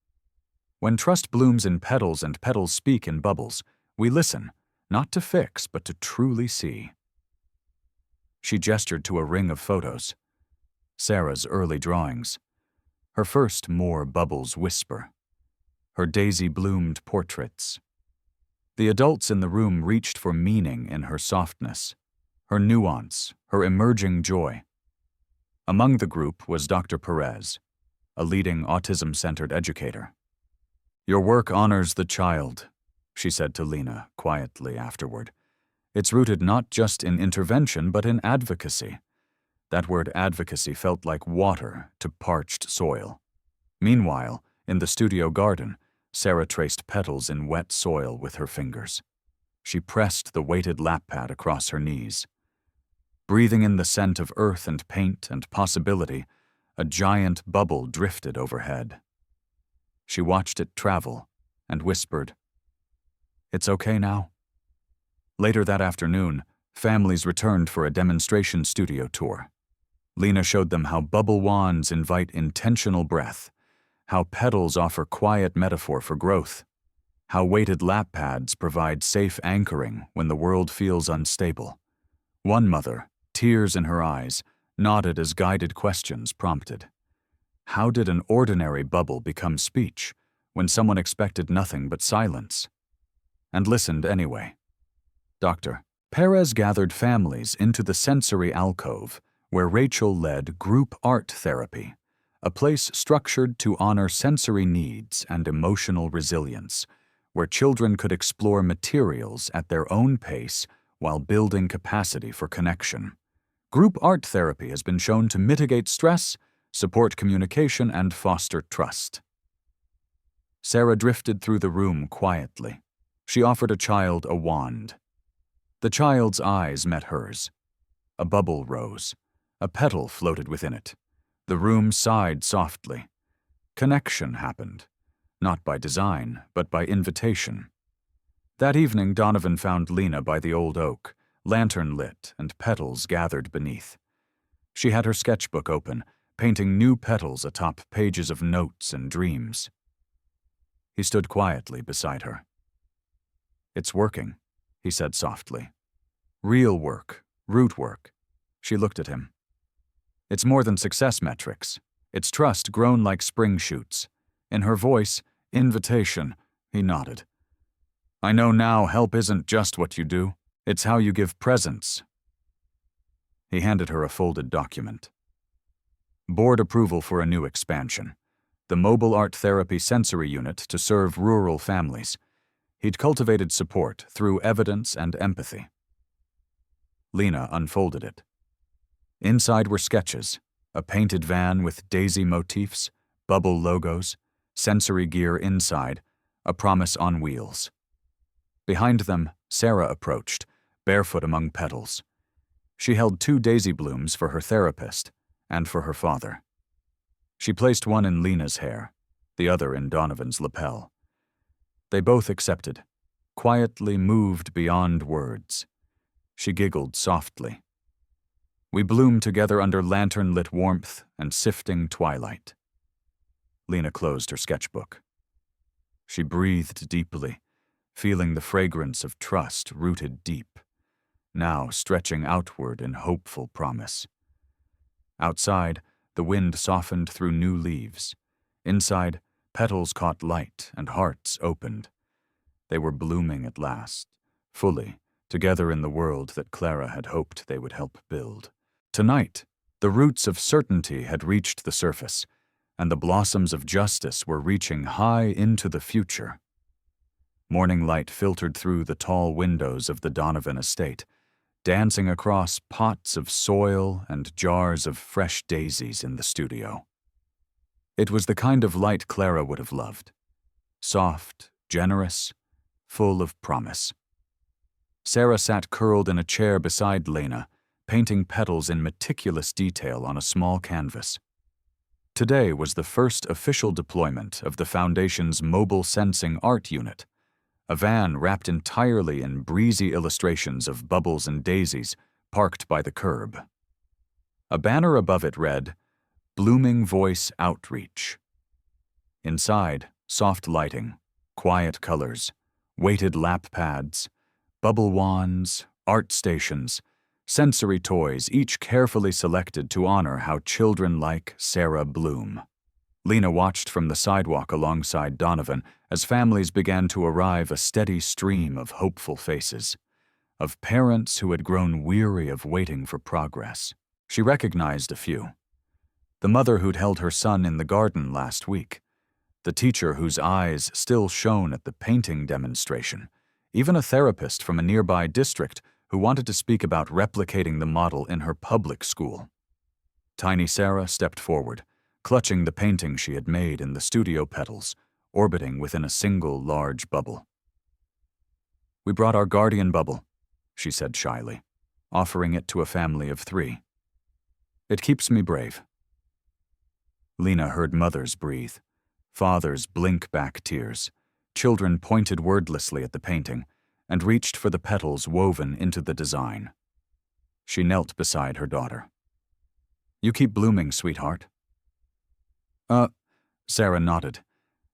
A: When trust blooms in petals and petals speak in bubbles, we listen, not to fix, but to truly see. She gestured to a ring of photos. Sarah's early drawings. Her first more bubbles whisper. Her daisy-bloomed portraits. The adults in the room reached for meaning in her softness, her nuance, her emerging joy. Among the group was Dr. Perez, a leading autism-centered educator. "Your work honors the child," she said to Lena quietly afterward. "It's rooted not just in intervention, but in advocacy." That word advocacy felt like water to parched soil. Meanwhile, in the studio garden, Sarah traced petals in wet soil with her fingers. She pressed the weighted lap pad across her knees. Breathing in the scent of earth and paint and possibility, a giant bubble drifted overhead. She watched it travel and whispered, "It's okay now." Later that afternoon, families returned for a demonstration studio tour. Lena showed them how bubble wands invite intentional breath, how petals offer quiet metaphor for growth, how weighted lap pads provide safe anchoring when the world feels unstable. One mother, tears in her eyes, nodded as guided questions prompted. How did an ordinary bubble become speech when someone expected nothing but silence? And listened anyway. Dr. Perez gathered families into the sensory alcove where Rachel led group art therapy, a place structured to honor sensory needs and emotional resilience, where children could explore materials at their own pace while building capacity for connection. Group art therapy has been shown to mitigate stress, support communication, and foster trust. Sarah drifted through the room quietly. She offered a child a wand. The child's eyes met hers. A bubble rose. A petal floated within it. The room sighed softly. Connection happened, not by design, but by invitation. That evening, Donovan found Lena by the old oak, lantern lit and petals gathered beneath. She had her sketchbook open, painting new petals atop pages of notes and dreams. He stood quietly beside her. "It's working," he said softly. "Real work, root work." She looked at him. "It's more than success metrics. It's trust grown like spring shoots." In her voice, invitation, he nodded. "I know now help isn't just what you do. It's how you give presence." He handed her a folded document. Board approval for a new expansion. The Mobile Art Therapy Sensory Unit to serve rural families. He'd cultivated support through evidence and empathy. Lena unfolded it. Inside were sketches, a painted van with daisy motifs, bubble logos, sensory gear inside, a promise on wheels. Behind them, Sarah approached, barefoot among petals. She held 2 daisy blooms for her therapist and for her father. She placed one in Lena's hair, the other in Donovan's lapel. They both accepted, quietly moved beyond words. She giggled softly. We bloomed together under lantern-lit warmth and sifting twilight. Lena closed her sketchbook. She breathed deeply, feeling the fragrance of trust rooted deep, now stretching outward in hopeful promise. Outside, the wind softened through new leaves. Inside, petals caught light and hearts opened. They were blooming at last, fully, together in the world that Clara had hoped they would help build. Tonight, the roots of certainty had reached the surface, and the blossoms of justice were reaching high into the future. Morning light filtered through the tall windows of the Donovan estate, dancing across pots of soil and jars of fresh daisies in the studio. It was the kind of light Clara would have loved. Soft, generous, full of promise. Sarah sat curled in a chair beside Lena, painting petals in meticulous detail on a small canvas. Today was the first official deployment of the Foundation's Mobile Sensing Art Unit, a van wrapped entirely in breezy illustrations of bubbles and daisies parked by the curb. A banner above it read, "Blooming Voice Outreach." Inside, soft lighting, quiet colors, weighted lap pads, bubble wands, art stations, sensory toys, each carefully selected to honor how children like Sarah bloom. Lena watched from the sidewalk alongside Donovan as families began to arrive, a steady stream of hopeful faces, of parents who had grown weary of waiting for progress. She recognized a few. The mother who'd held her son in the garden last week, the teacher whose eyes still shone at the painting demonstration, even a therapist from a nearby district who wanted to speak about replicating the model in her public school. Tiny Sarah stepped forward, clutching the painting she had made in the studio petals, orbiting within a single large bubble. "We brought our guardian bubble," she said shyly, offering it to a family of 3. "It keeps me brave." Lena heard mothers breathe, fathers blink back tears, children pointed wordlessly at the painting, and reached for the petals woven into the design. She knelt beside her daughter. "You keep blooming, sweetheart." Sarah nodded,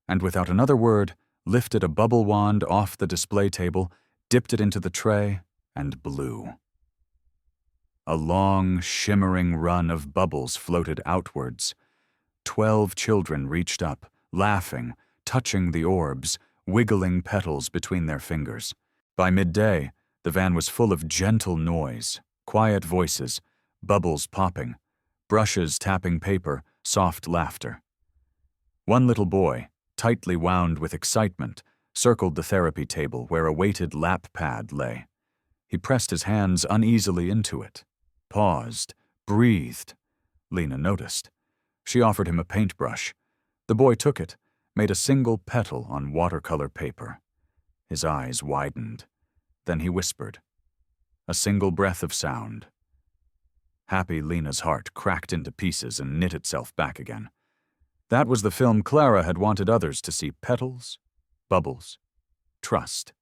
A: and without another word, lifted a bubble wand off the display table, dipped it into the tray, and blew. A long, shimmering run of bubbles floated outwards. 12 children reached up, laughing, touching the orbs, wiggling petals between their fingers. By midday, the van was full of gentle noise, quiet voices, bubbles popping, brushes tapping paper, soft laughter. One little boy, tightly wound with excitement, circled the therapy table where a weighted lap pad lay. He pressed his hands uneasily into it, paused, breathed. Lena noticed. She offered him a paintbrush. The boy took it, made a single petal on watercolor paper. His eyes widened. Then he whispered. A single breath of sound. Happy Lena's heart cracked into pieces and knit itself back again. That was the film Clara had wanted others to see: petals, bubbles, trust.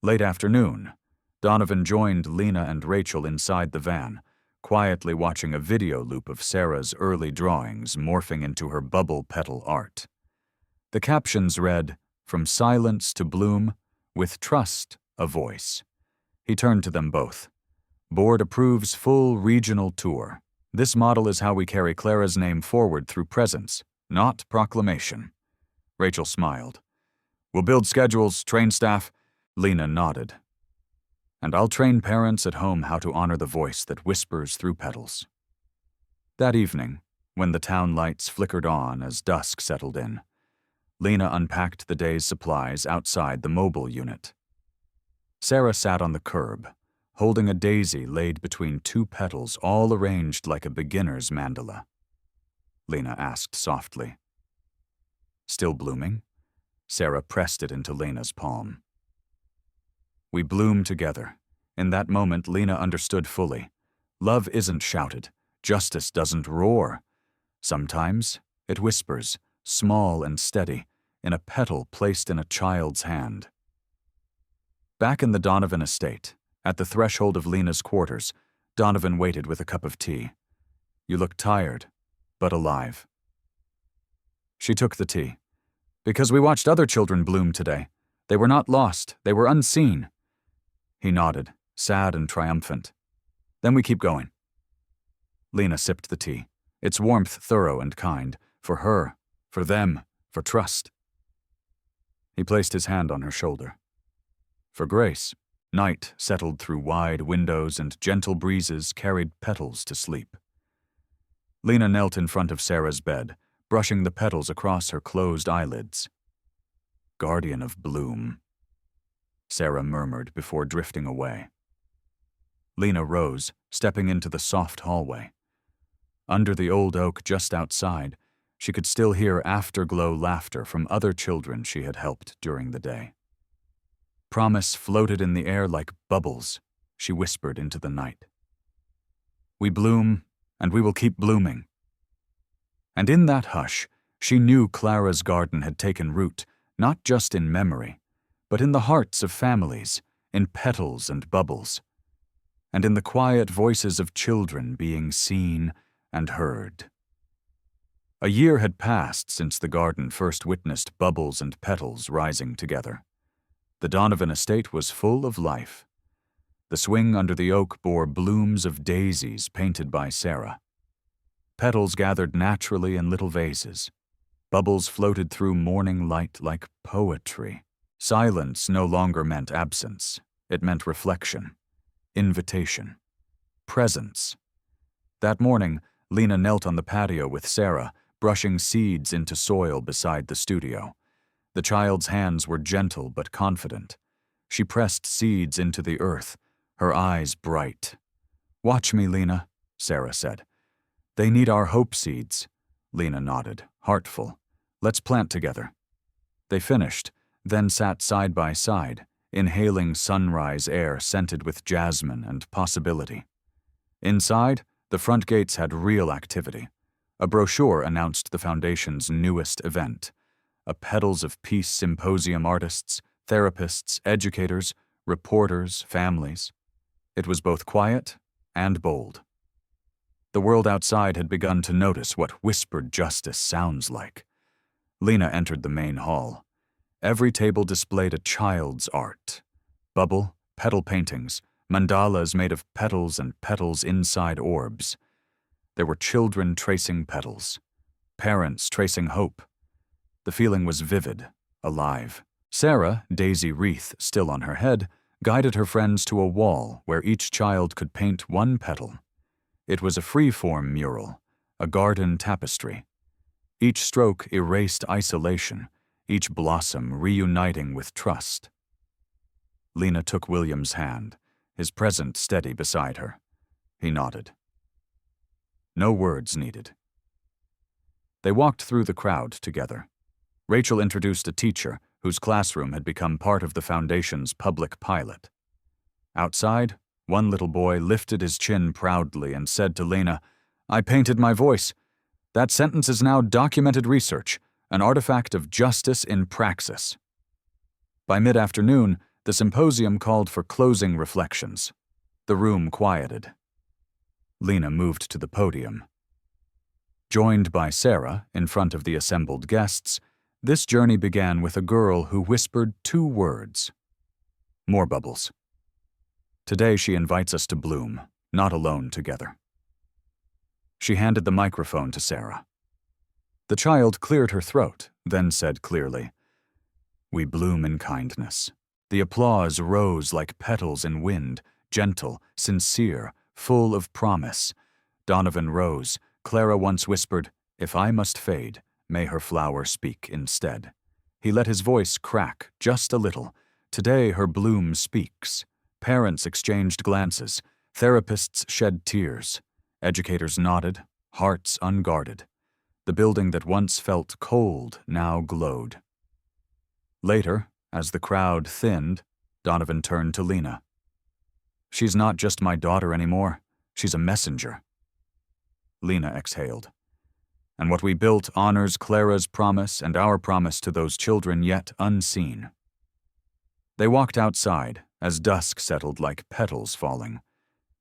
A: Late afternoon, Donovan joined Lena and Rachel inside the van, quietly watching a video loop of Sarah's early drawings morphing into her bubble petal art. The captions read, "From silence to bloom, with trust, a voice." He turned to them both. "Board approves full regional tour. This model is how we carry Clara's name forward through presence, not proclamation." Rachel smiled. "We'll build schedules, train staff." Lena nodded. "And I'll train parents at home how to honor the voice that whispers through petals." That evening, when the town lights flickered on as dusk settled in, Lena unpacked the day's supplies outside the mobile unit. Sarah sat on the curb, holding a daisy laid between 2 petals all arranged like a beginner's mandala. Lena asked softly. "Still blooming?" Sarah pressed it into Lena's palm. We bloom together. In that moment, Lena understood fully. Love isn't shouted. Justice doesn't roar. Sometimes it whispers, small and steady, in a petal placed in a child's hand. Back in the Donovan estate, at the threshold of Lena's quarters, Donovan waited with a cup of tea. "You look tired, but alive." She took the tea. "Because we watched other children bloom today. They were not lost, they were unseen." He nodded, sad and triumphant. "Then we keep going." Lena sipped the tea, its warmth thorough and kind, for her, for them, for trust. He placed his hand on her shoulder. For Grace, night settled through wide windows and gentle breezes carried petals to sleep. Lena knelt in front of Sarah's bed, brushing the petals across her closed eyelids. "Guardian of bloom," Sarah murmured before drifting away. Lena rose, stepping into the soft hallway. Under the old oak just outside, she could still hear afterglow laughter from other children she had helped during the day. Promise floated in the air like bubbles, she whispered into the night. "We bloom, and we will keep blooming." And in that hush, she knew Clara's garden had taken root, not just in memory, but in the hearts of families, in petals and bubbles, and in the quiet voices of children being seen and heard. A year had passed since the garden first witnessed bubbles and petals rising together. The Donovan estate was full of life. The swing under the oak bore blooms of daisies painted by Sarah. Petals gathered naturally in little vases. Bubbles floated through morning light like poetry. Silence no longer meant absence. It meant reflection, invitation, presence. That morning, Lena knelt on the patio with Sarah, brushing seeds into soil beside the studio. The child's hands were gentle but confident. She pressed seeds into the earth, her eyes bright. "Watch me, Lena," Sarah said. "They need our hope seeds." Lena nodded, heartful. "Let's plant together." They finished, then sat side by side, inhaling sunrise air scented with jasmine and possibility. Inside, the front gates had real activity. A brochure announced the Foundation's newest event. A Petals of Peace symposium artists, therapists, educators, reporters, families. It was both quiet and bold. The world outside had begun to notice what whispered justice sounds like. Lena entered the main hall. Every table displayed a child's art. Bubble, petal paintings, mandalas made of petals and petals inside orbs. There were children tracing petals, parents tracing hope. The feeling was vivid, alive. Sarah, daisy wreath still on her head, guided her friends to a wall where each child could paint one petal. It was a free-form mural, a garden tapestry. Each stroke erased isolation, each blossom reuniting with trust. Lena took William's hand, his present steady beside her. He nodded. No words needed. They walked through the crowd together. Rachel introduced a teacher whose classroom had become part of the Foundation's public pilot. Outside, one little boy lifted his chin proudly and said to Lena, "I painted my voice. That sentence is now documented research, an artifact of justice in praxis." By mid-afternoon, the symposium called for closing reflections. The room quieted. Lena moved to the podium. Joined by Sarah in front of the assembled guests, this journey began with a girl who whispered 2 words. More bubbles. Today she invites us to bloom, not alone together. She handed the microphone to Sarah. The child cleared her throat, then said clearly, "We bloom in kindness." The applause rose like petals in wind, gentle, sincere, full of promise. Donovan rose. Clara once whispered, "If I must fade, may her flower speak instead." He let his voice crack just a little. Today her bloom speaks. Parents exchanged glances. Therapists shed tears. Educators nodded, hearts unguarded. The building that once felt cold now glowed. Later, as the crowd thinned, Donovan turned to Lena. "She's not just my daughter anymore. She's a messenger." Lena exhaled. "And what we built honors Clara's promise and our promise to those children yet unseen." They walked outside as dusk settled like petals falling.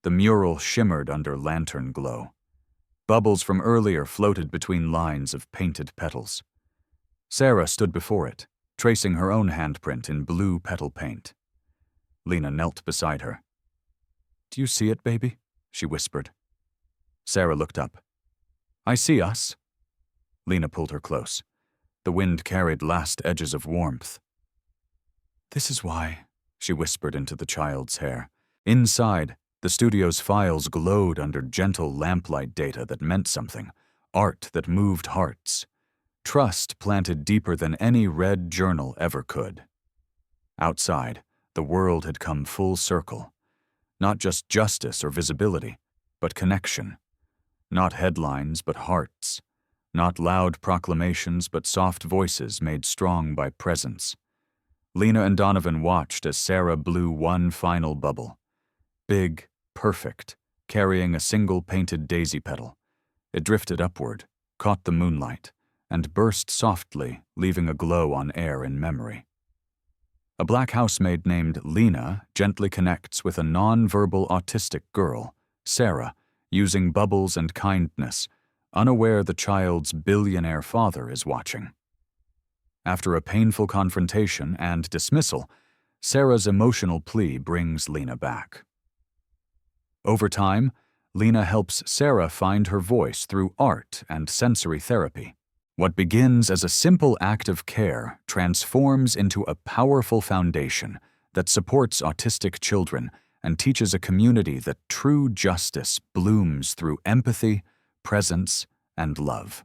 A: The mural shimmered under lantern glow. Bubbles from earlier floated between lines of painted petals. Sarah stood before it, tracing her own handprint in blue petal paint. Lena knelt beside her. "Do you see it, baby?" she whispered. Sarah looked up. "I see us." Lena pulled her close. The wind carried last edges of warmth. "This is why," she whispered into the child's hair. Inside, the studio's files glowed under gentle lamplight data that meant something, art that moved hearts. Trust planted deeper than any red journal ever could. Outside, the world had come full circle. Not just justice or visibility, but connection. Not headlines, but hearts. Not loud proclamations, but soft voices made strong by presence. Lena and Donovan watched as Sarah blew one final bubble. Big, perfect, carrying a single painted daisy petal. It drifted upward, caught the moonlight, and burst softly, leaving a glow on air in memory. A black housemaid named Lena gently connects with a non-verbal autistic girl, Sarah, using bubbles and kindness, unaware the child's billionaire father is watching. After a painful confrontation and dismissal, Sarah's emotional plea brings Lena back. Over time, Lena helps Sarah find her voice through art and sensory therapy. What begins as a simple act of care transforms into a powerful foundation that supports autistic children and teaches a community that true justice blooms through empathy, presence, and love.